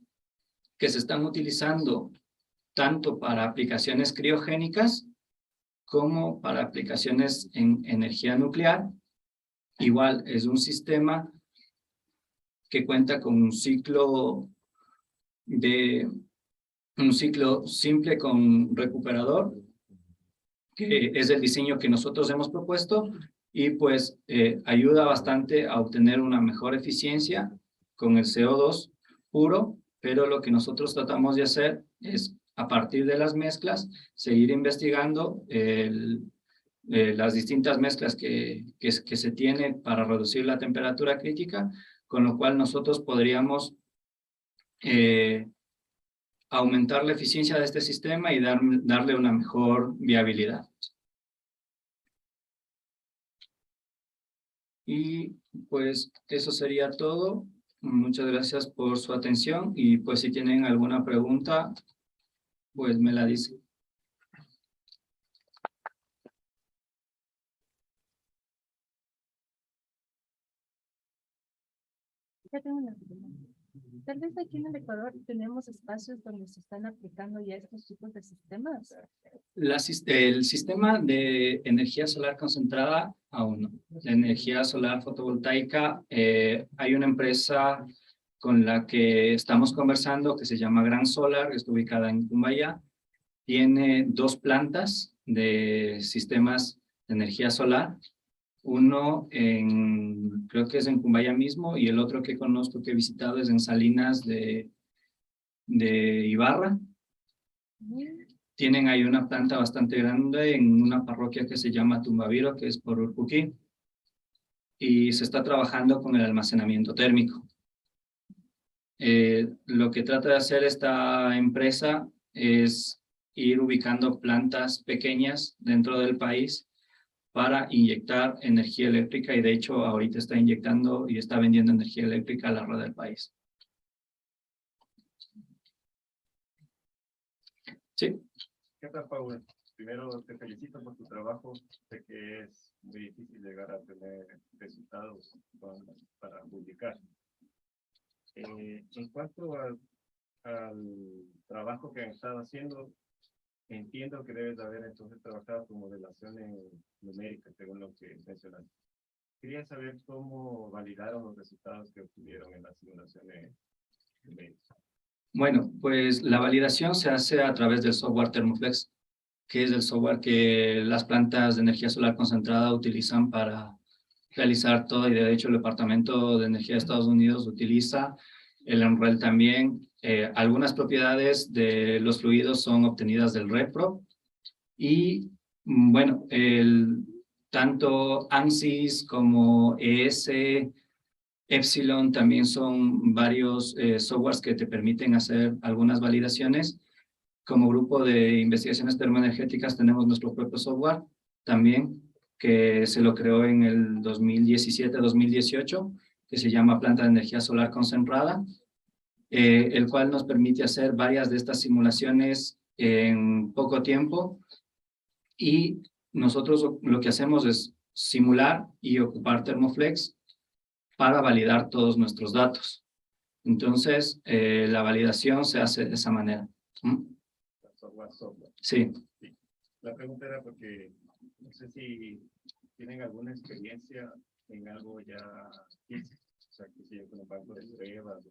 que se están utilizando tanto para aplicaciones criogénicas como para aplicaciones en energía nuclear. Igual es un sistema que cuenta con un ciclo simple con recuperador, que es el diseño que nosotros hemos propuesto, y pues ayuda bastante a obtener una mejor eficiencia con el CO2 puro, pero lo que nosotros tratamos de hacer es, a partir de las mezclas, seguir investigando las distintas mezclas que se tienen para reducir la temperatura crítica, con lo cual nosotros podríamos aumentar la eficiencia de este sistema y darle una mejor viabilidad. Y pues eso sería todo. Muchas gracias por su atención y pues si tienen alguna pregunta, pues me la dicen. Ya tengo una pregunta. Tal vez aquí en el Ecuador tenemos espacios donde se están aplicando ya estos tipos de sistemas. El sistema de energía solar concentrada, aún no. La energía solar fotovoltaica, hay una empresa con la que estamos conversando que se llama Gran Solar, que está ubicada en Cumbaya. Tiene 2 plantas de sistemas de energía solar. Uno creo que es en Cumbaya mismo, y el otro que conozco que he visitado es en Salinas de Ibarra. Tienen ahí una planta bastante grande en una parroquia que se llama Tumbaviro, que es por Urcuquí, y se está trabajando con el almacenamiento térmico. Lo que trata de hacer esta empresa es ir ubicando plantas pequeñas dentro del país para inyectar energía eléctrica, y de hecho ahorita está inyectando y está vendiendo energía eléctrica a la red del país. Sí. ¿Qué tal, Paul? Primero te felicito por tu trabajo. Sé que es muy difícil llegar a tener resultados para publicar. En cuanto al trabajo que han estado haciendo, entiendo que debes haber entonces trabajado con modelaciones numéricas, según lo que mencionaste. Quería saber cómo validaron los resultados que obtuvieron en las simulaciones numéricas. Bueno, pues la validación se hace a través del software Thermoflex, que es el software que las plantas de energía solar concentrada utilizan para realizar todo, y de hecho el Departamento de Energía de Estados Unidos utiliza, el NREL también. Algunas propiedades de los fluidos son obtenidas del REPRO, y bueno, tanto ANSYS como ES, Epsilon también son varios softwares que te permiten hacer algunas validaciones. Como grupo de investigaciones termoenergéticas tenemos nuestro propio software también, que se lo creó en el 2017-2018, que se llama Planta de Energía Solar Concentrada, el cual nos permite hacer varias de estas simulaciones en poco tiempo, y nosotros lo que hacemos es simular y ocupar Thermoflex para validar todos nuestros datos. Entonces, la validación se hace de esa manera. Software. Sí. Sí. La pregunta era porque no sé si tienen alguna experiencia en algo ya físico, o sea, que si con un banco de pruebas.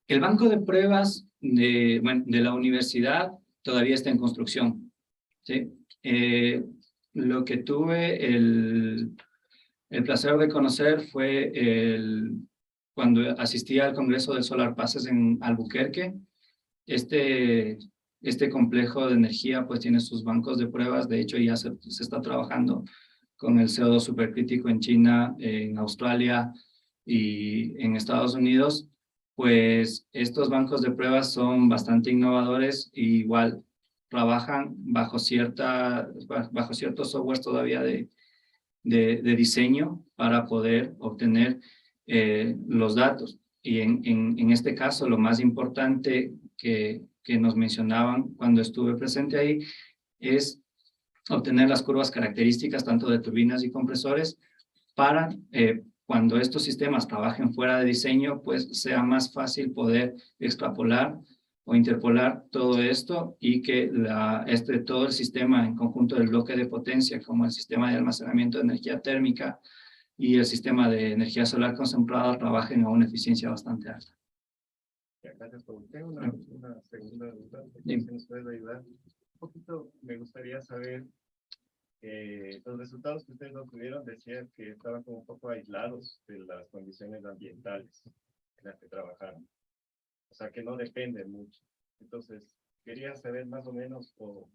El banco de pruebas de la universidad todavía está en construcción. ¿Sí? Lo que tuve el placer de conocer fue cuando asistí al Congreso del Solar Passes en Albuquerque. Este este complejo de energía pues tiene sus bancos de pruebas. De hecho, ya se está trabajando con el CO2 supercrítico en China, en Australia y en Estados Unidos. Pues estos bancos de pruebas son bastante innovadores y igual trabajan bajo ciertos softwares todavía de diseño para poder obtener los datos. Y en este caso, lo más importante que nos mencionaban cuando estuve presente ahí es obtener las curvas características tanto de turbinas y compresores para cuando estos sistemas trabajen fuera de diseño, pues sea más fácil poder extrapolar o interpolar todo esto y que todo el sistema en conjunto del bloque de potencia, como el sistema de almacenamiento de energía térmica y el sistema de energía solar concentrada, trabajen a una eficiencia bastante alta. Gracias por usted. Una segunda duda, si nos puede ayudar. Un poquito me gustaría saber, los resultados que ustedes obtuvieron decían que estaban como un poco aislados de las condiciones ambientales en las que trabajaron. O sea, que no dependen mucho. Entonces, quería saber más o menos o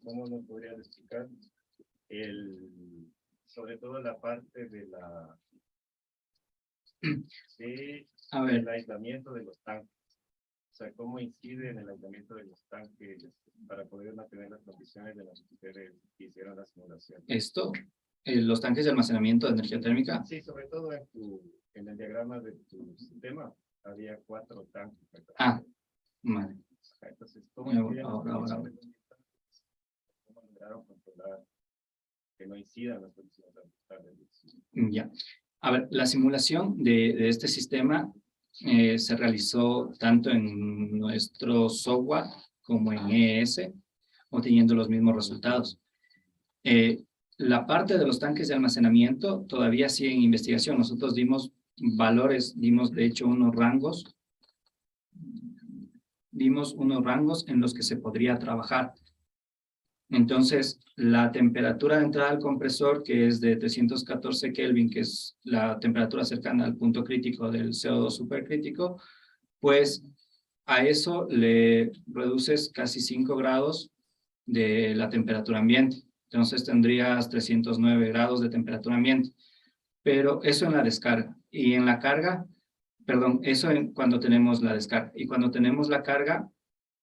cómo nos podrían explicar sobre todo la parte de el aislamiento de los tanques. O sea, cómo incide en el aislamiento de los tanques para poder mantener las condiciones de las que ustedes hicieron la simulación. Los tanques de almacenamiento de energía térmica. Sí, sobre todo en el diagrama de tu sistema había 4 tanques. Vale. Entonces, ¿cómo lograron controlar que no incidan las condiciones ambientales? Ya. A ver, la simulación de este sistema se realizó tanto en nuestro software como en EES, obteniendo los mismos resultados. La parte de los tanques de almacenamiento todavía sigue en investigación. Nosotros dimos de hecho unos rangos en los que se podría trabajar. Entonces, la temperatura de entrada al compresor, que es de 314 Kelvin, que es la temperatura cercana al punto crítico del CO2 supercrítico, pues a eso le reduces casi 5 grados de la temperatura ambiente. Entonces tendrías 309 grados de temperatura ambiente. Pero eso en la descarga. Y en la carga, eso cuando tenemos la descarga. Y cuando tenemos la carga,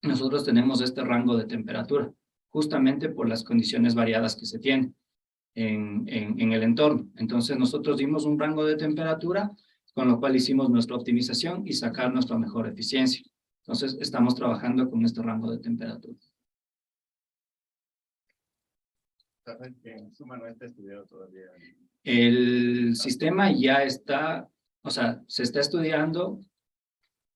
nosotros tenemos este rango de temperatura, justamente por las condiciones variadas que se tienen en el entorno. Entonces nosotros dimos un rango de temperatura, con lo cual hicimos nuestra optimización y sacar nuestra mejor eficiencia. Entonces estamos trabajando con este rango de temperatura. En suma no está estudiado todavía. El sistema ya está, o sea, se está estudiando,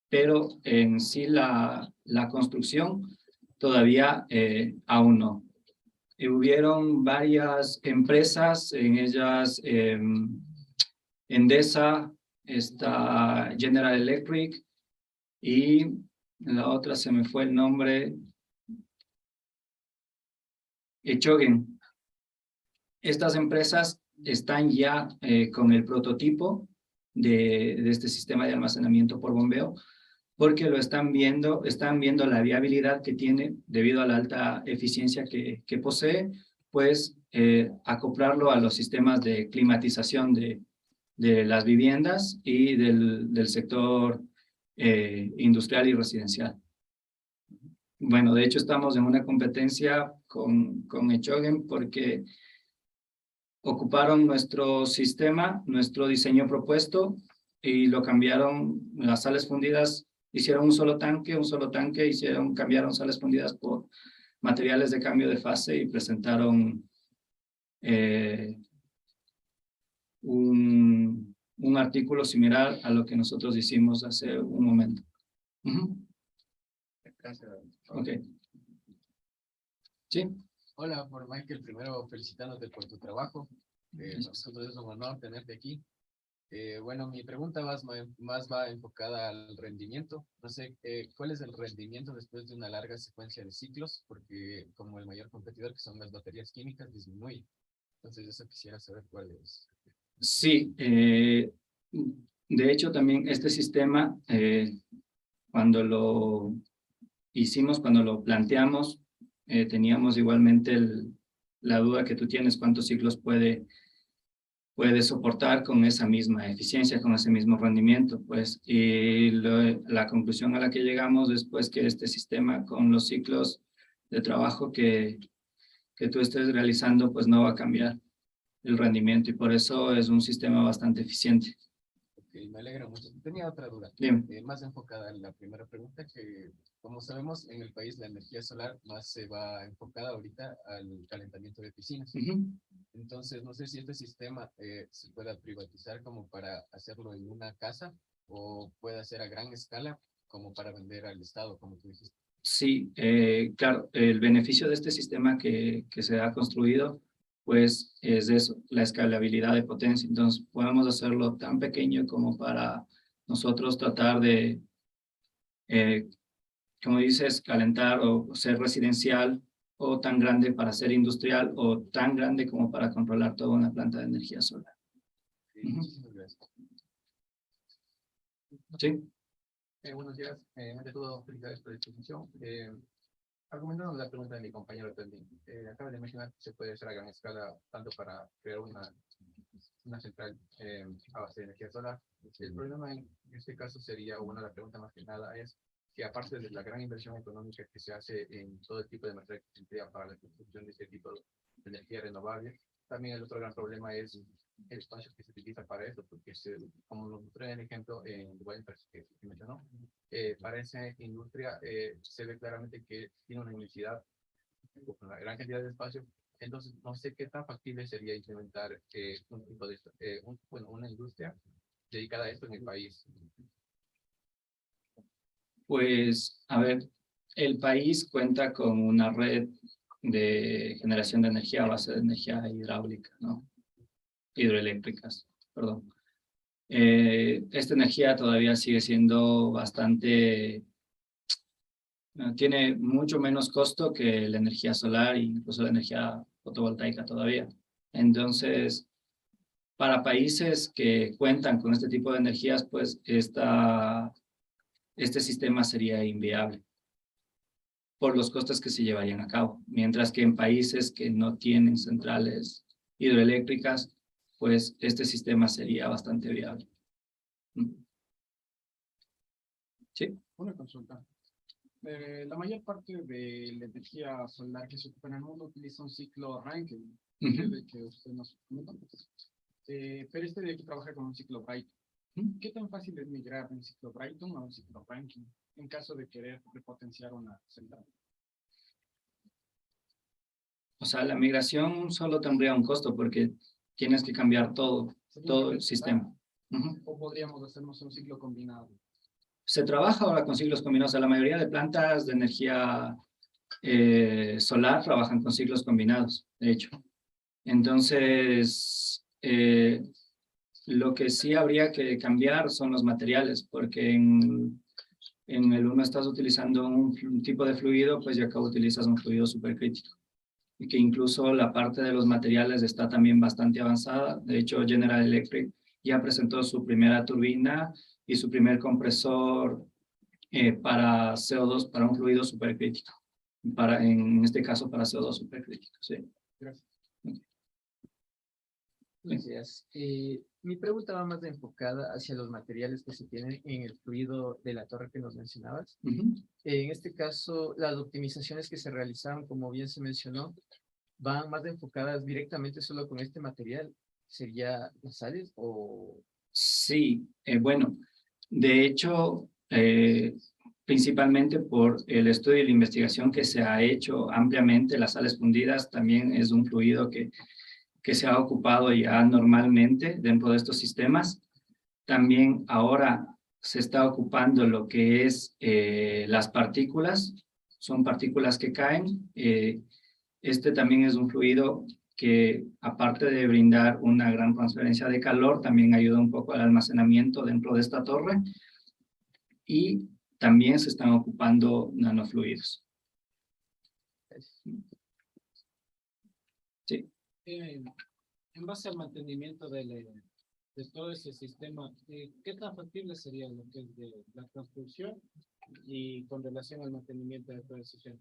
pero en sí la construcción todavía aún no. Hubieron varias empresas, en ellas Endesa, está General Electric y la otra se me fue el nombre, Echogen. Estas empresas están ya con el prototipo de este sistema de almacenamiento por bombeo, porque están viendo la viabilidad que tiene debido a la alta eficiencia que posee, pues acoplarlo a los sistemas de climatización de las viviendas y del sector industrial y residencial. Bueno, de hecho estamos en una competencia con Echogen porque ocuparon nuestro sistema, nuestro diseño propuesto y lo cambiaron. Las sales fundidas, hicieron un solo tanque, cambiaron sales fundidas por materiales de cambio de fase y presentaron un artículo similar a lo que nosotros hicimos hace un momento. Gracias. Ok. Sí. Hola, por Michael, primero felicitándote por tu trabajo. Nosotros es un honor tenerte aquí. Bueno, mi pregunta más va enfocada al rendimiento. No sé, ¿cuál es el rendimiento después de una larga secuencia de ciclos? Porque como el mayor competidor, que son las baterías químicas, disminuye. Entonces, eso quisiera saber cuál es. Sí, de hecho también este sistema, cuando hicimos cuando lo planteamos, teníamos igualmente la duda que tú tienes, cuántos ciclos puede soportar con esa misma eficiencia, con ese mismo rendimiento, pues, y la conclusión a la que llegamos es pues que este sistema con los ciclos de trabajo que tú estés realizando, pues no va a cambiar el rendimiento, y por eso es un sistema bastante eficiente. Ok, me alegra mucho. Tenía otra duda, Bien. más enfocada en la primera pregunta, que como sabemos en el país la energía solar más se va enfocada ahorita al calentamiento de piscinas. Entonces, no sé si este sistema se pueda privatizar como para hacerlo en una casa o puede hacer a gran escala como para vender al Estado, como tú dijiste. Sí, claro, el beneficio de este sistema que se ha construido, pues es eso, la escalabilidad de potencia. Entonces, podemos hacerlo tan pequeño como para nosotros tratar de, como dices, calentar o ser residencial, o tan grande para ser industrial, o tan grande como para controlar toda una planta de energía solar. Sí, muchísimas gracias. Sí. Buenos días, ante todo, felicidades por la exposición. Argumentando la pregunta de mi compañero también, acaba de mencionar que se puede hacer a gran escala tanto para crear una central a base de energía solar. El problema en este caso sería, bueno, la pregunta más que nada es que aparte de la gran inversión económica que se hace en todo el tipo de materia que se emplea para la construcción de este tipo de energía renovable, también el otro gran problema es el espacio que se utiliza para eso, porque como nos mostré en el ejemplo en Dubái, que mencionó, para esa industria se ve claramente que tiene una inmensidad, una gran cantidad de espacio. Entonces, no sé qué tan factible sería implementar un tipo de, una industria dedicada a esto en el país. Pues, a ver, el país cuenta con una red de generación de energía a base de energía hidráulica, ¿no? Hidroeléctricas, perdón. Esta energía todavía sigue siendo bastante, tiene mucho menos costo que la energía solar e incluso la energía fotovoltaica todavía. Entonces, para países que cuentan con este tipo de energías, pues este sistema sería inviable por los costos que se llevarían a cabo. Mientras que en países que no tienen centrales hidroeléctricas, pues este sistema sería bastante viable. Sí. Una consulta. La mayor parte de la energía solar que se ocupa en el mundo utiliza un ciclo Rankine, de que usted nos comentó. Pero de que trabaja con un ciclo Brayton. ¿Qué tan fácil es migrar de un ciclo Brayton a un ciclo Rankine en caso de querer repotenciar una central? O sea, la migración solo tendría un costo porque tienes que cambiar todo el sistema. ¿O podríamos hacernos un ciclo combinado? Se trabaja ahora con ciclos combinados. O sea, la mayoría de plantas de energía solar trabajan con ciclos combinados, de hecho. Entonces, lo que sí habría que cambiar son los materiales, porque en el uno estás utilizando un tipo de fluido, pues ya acá utilizas un fluido supercrítico. Y que incluso la parte de los materiales está también bastante avanzada. De hecho, General Electric ya presentó su primera turbina y su primer compresor para CO2, para un fluido supercrítico. En este caso, para CO2 supercrítico, sí. Gracias. Gracias. Mi pregunta va más enfocada hacia los materiales que se tienen en el fluido de la torre que nos mencionabas. En este caso, las optimizaciones que se realizaron, como bien se mencionó, van más enfocadas directamente solo con este material. ¿Sería las sales o...? Sí, bueno, de hecho, principalmente por el estudio y la investigación que se ha hecho ampliamente, las sales fundidas también es un fluido que se ha ocupado ya normalmente dentro de estos sistemas. También ahora se está ocupando lo que es las partículas, son partículas que caen. Este también es un fluido que, aparte de brindar una gran transferencia de calor, también ayuda un poco al almacenamiento dentro de esta torre. Y también se están ocupando nanofluidos. Sí. En base al mantenimiento de todo ese sistema, ¿qué tan factible sería lo que es de la construcción y con relación al mantenimiento de todo el sistema.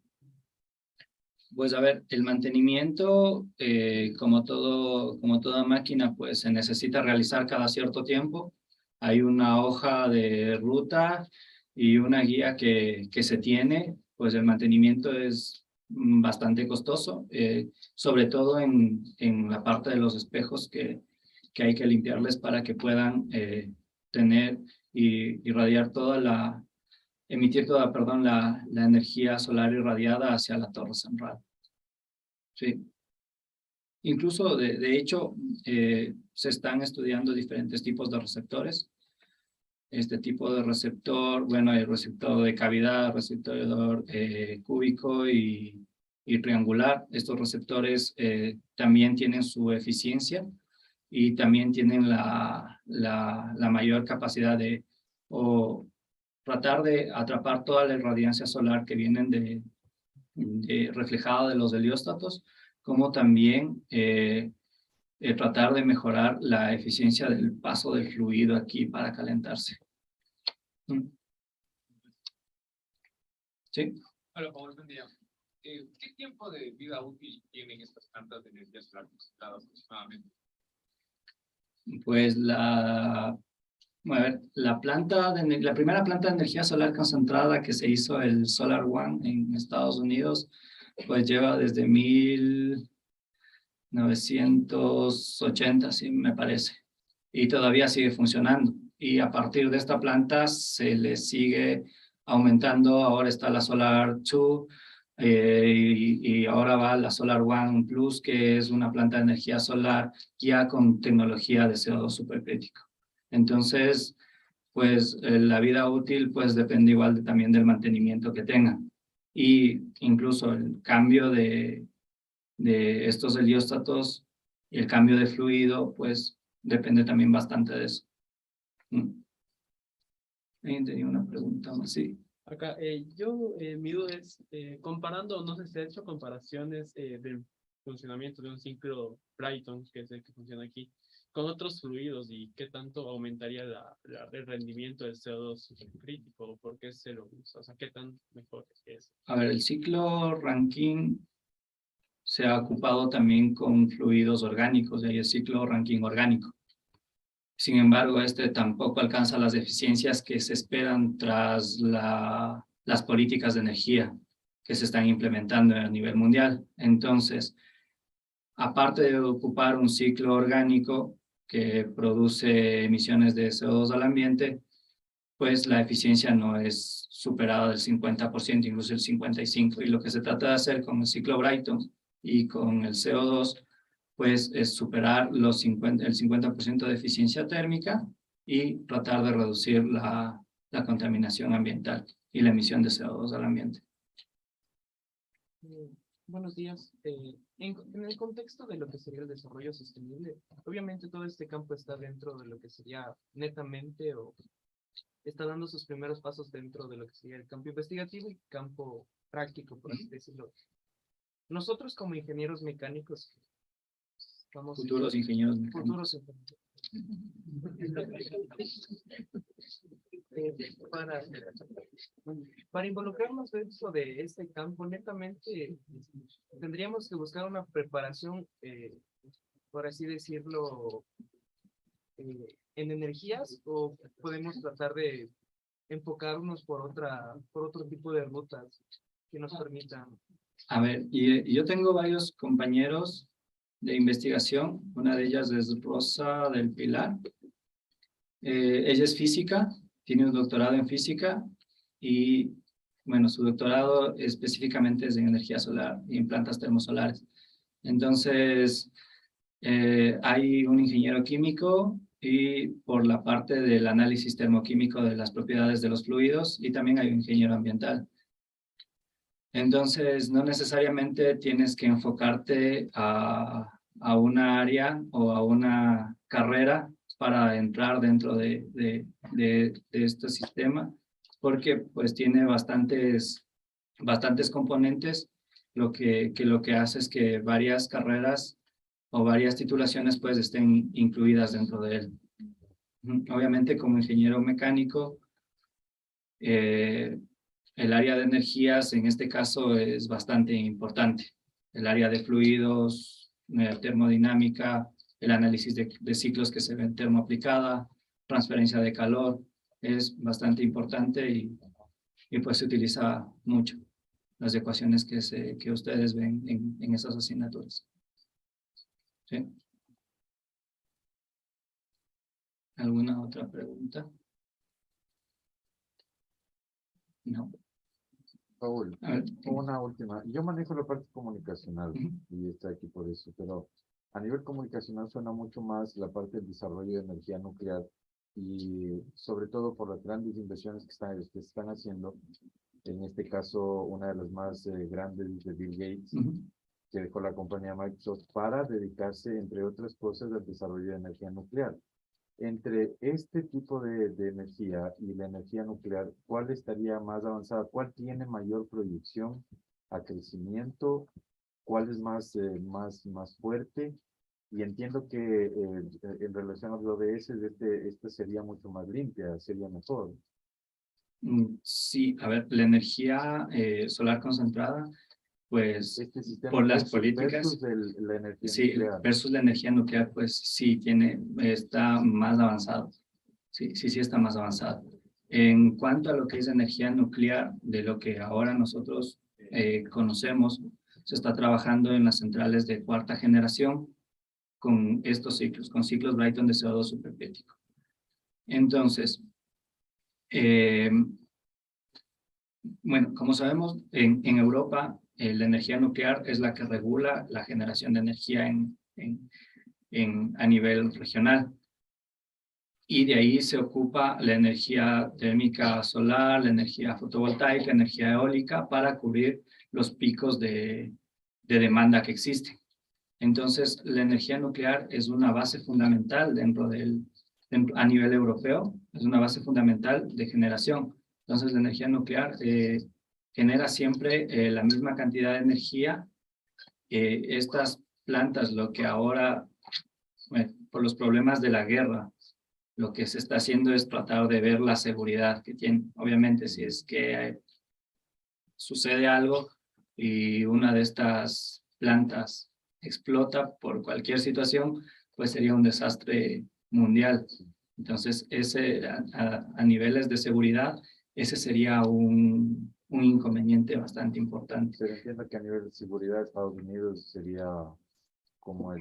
Pues a ver, el mantenimiento, como toda máquina, pues se necesita realizar cada cierto tiempo. Hay una hoja de ruta y una guía que se tiene, pues el mantenimiento es bastante costoso, sobre todo en la parte de los espejos que hay que limpiarles para que puedan tener y irradiar emitir toda, perdón, la energía solar irradiada hacia la torre central. Sí. Incluso, de hecho, se están estudiando diferentes tipos de receptores. Este tipo de receptor, bueno, hay receptor de cavidad, receptor cúbico y triangular. Estos receptores también tienen su eficiencia y también tienen la mayor capacidad de tratar de atrapar toda la irradiancia solar que vienen reflejada de los helióstatos, como también tratar de mejorar la eficiencia del paso del fluido aquí para calentarse. ¿Sí? Hola, Pablo, buen día. ¿Qué tiempo de vida útil tienen estas plantas de energía solar concentrada aproximadamente? Pues la primera planta de energía solar concentrada que se hizo, el Solar One en Estados Unidos, pues lleva desde 1980, sí, me parece, y todavía sigue funcionando. Y a partir de esta planta se le sigue aumentando. Ahora está la Solar 2 y ahora va la Solar One Plus, que es una planta de energía solar ya con tecnología de CO2 supercrítico. Entonces, pues la vida útil pues depende igual también del mantenimiento que tengan. Y incluso el cambio de estos helióstatos y el cambio de fluido, pues depende también bastante de eso. Ahí tenía una pregunta más, sí. Acá, mi duda es, comparando, no sé si ha hecho comparaciones del funcionamiento de un ciclo Brighton, que es el que funciona aquí, con otros fluidos y qué tanto aumentaría el rendimiento del CO2 supercrítico, por qué se lo usa, o sea, qué tan mejor es. A ver, el ciclo Rankine se ha ocupado también con fluidos orgánicos, y hay el ciclo Rankine orgánico. Sin embargo, este tampoco alcanza las eficiencias que se esperan tras las políticas de energía que se están implementando a nivel mundial. Entonces, aparte de ocupar un ciclo orgánico que produce emisiones de CO2 al ambiente, pues la eficiencia no es superada del 50%, incluso el 55%. Y lo que se trata de hacer con el ciclo Brighton y con el CO2, pues es superar el 50% de eficiencia térmica y tratar de reducir la contaminación ambiental y la emisión de CO2 al ambiente. Buenos días. En el contexto de lo que sería el desarrollo sostenible, obviamente todo este campo está dentro de lo que sería netamente o está dando sus primeros pasos dentro de lo que sería el campo investigativo y campo práctico, por así decirlo. Nosotros como ingenieros mecánicos, Futuros ingenieros mecánicos. Para involucrarnos dentro de este campo, netamente tendríamos que buscar una preparación, por así decirlo, en energías, o podemos tratar de enfocarnos por otro tipo de rutas que nos permitan. A ver, y yo tengo varios compañeros de investigación. Una de ellas es Rosa del Pilar. Ella es física, tiene un doctorado en física y, bueno, su doctorado específicamente es en energía solar y en plantas termosolares. Entonces, hay un ingeniero químico y por la parte del análisis termoquímico de las propiedades de los fluidos, y también hay un ingeniero ambiental. Entonces, no necesariamente tienes que enfocarte a una área o a una carrera para entrar dentro de este sistema, porque pues tiene bastantes componentes, lo que hace es que varias carreras o varias titulaciones pues estén incluidas dentro de él. Obviamente como ingeniero mecánico, el área de energías en este caso es bastante importante. El área de fluidos, termodinámica, el análisis de ciclos que se ven termoaplicada, transferencia de calor, es bastante importante y pues se utiliza mucho las ecuaciones que ustedes ven en esas asignaturas. ¿Sí? ¿Alguna otra pregunta? No. Paul, A ver, una última. Yo manejo la parte comunicacional Ujú. y está aquí por eso, pero a nivel comunicacional suena mucho más la parte del desarrollo de energía nuclear y sobre todo por las grandes inversiones que se están haciendo. En este caso, una de las más grandes de Bill Gates, Ujú. que dejó la compañía Microsoft para dedicarse, entre otras cosas, al desarrollo de energía nuclear. Entre este tipo de energía y la energía nuclear, ¿cuál estaría más avanzada? ¿Cuál tiene mayor proyección a crecimiento? ¿Cuál es más fuerte? Y entiendo que en relación a los ODS, este sería mucho más limpia, sería mejor. Sí, a ver, la energía solar concentrada, pues Este sistema por las políticas, la energía sí, nuclear. versus la energía nuclear, pues sí está más avanzado. Sí está más avanzado. En cuanto a lo que es energía nuclear, de lo que ahora nosotros conocemos, se está trabajando en las centrales de cuarta generación con estos ciclos, con ciclos Brayton de CO2 supercrítico. Entonces, bueno, como sabemos, en Europa la energía nuclear es la que regula la generación de energía a nivel regional. Y de ahí se ocupa la energía térmica solar, la energía fotovoltaica, energía eólica para cubrir los picos de demanda que existen. Entonces, la energía nuclear es una base fundamental a nivel europeo, es una base fundamental de generación. Entonces, la energía nuclear genera siempre la misma cantidad de energía. Estas plantas, lo que ahora, por los problemas de la guerra, lo que se está haciendo es tratar de ver la seguridad que tienen. Obviamente, si es que sucede algo y una de estas plantas explota por cualquier situación, pues sería un desastre mundial. Entonces, a niveles de seguridad, ese sería un inconveniente bastante importante. Pero entiendo que a nivel de seguridad Estados Unidos sería como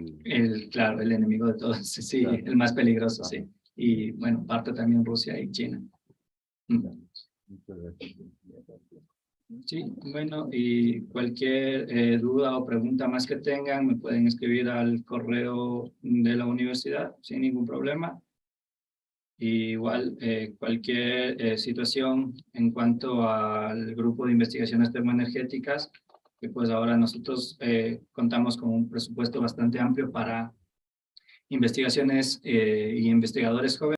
Claro, el enemigo de todos, sí, claro. el más peligroso, Ajá. sí. Y bueno, parte también Rusia y China. Muchas gracias. Sí, bueno, y cualquier duda o pregunta más que tengan, me pueden escribir al correo de la universidad sin ningún problema. Y igual, cualquier situación en cuanto al grupo de investigaciones termoenergéticas, que pues ahora nosotros contamos con un presupuesto bastante amplio para investigaciones y investigadores jóvenes.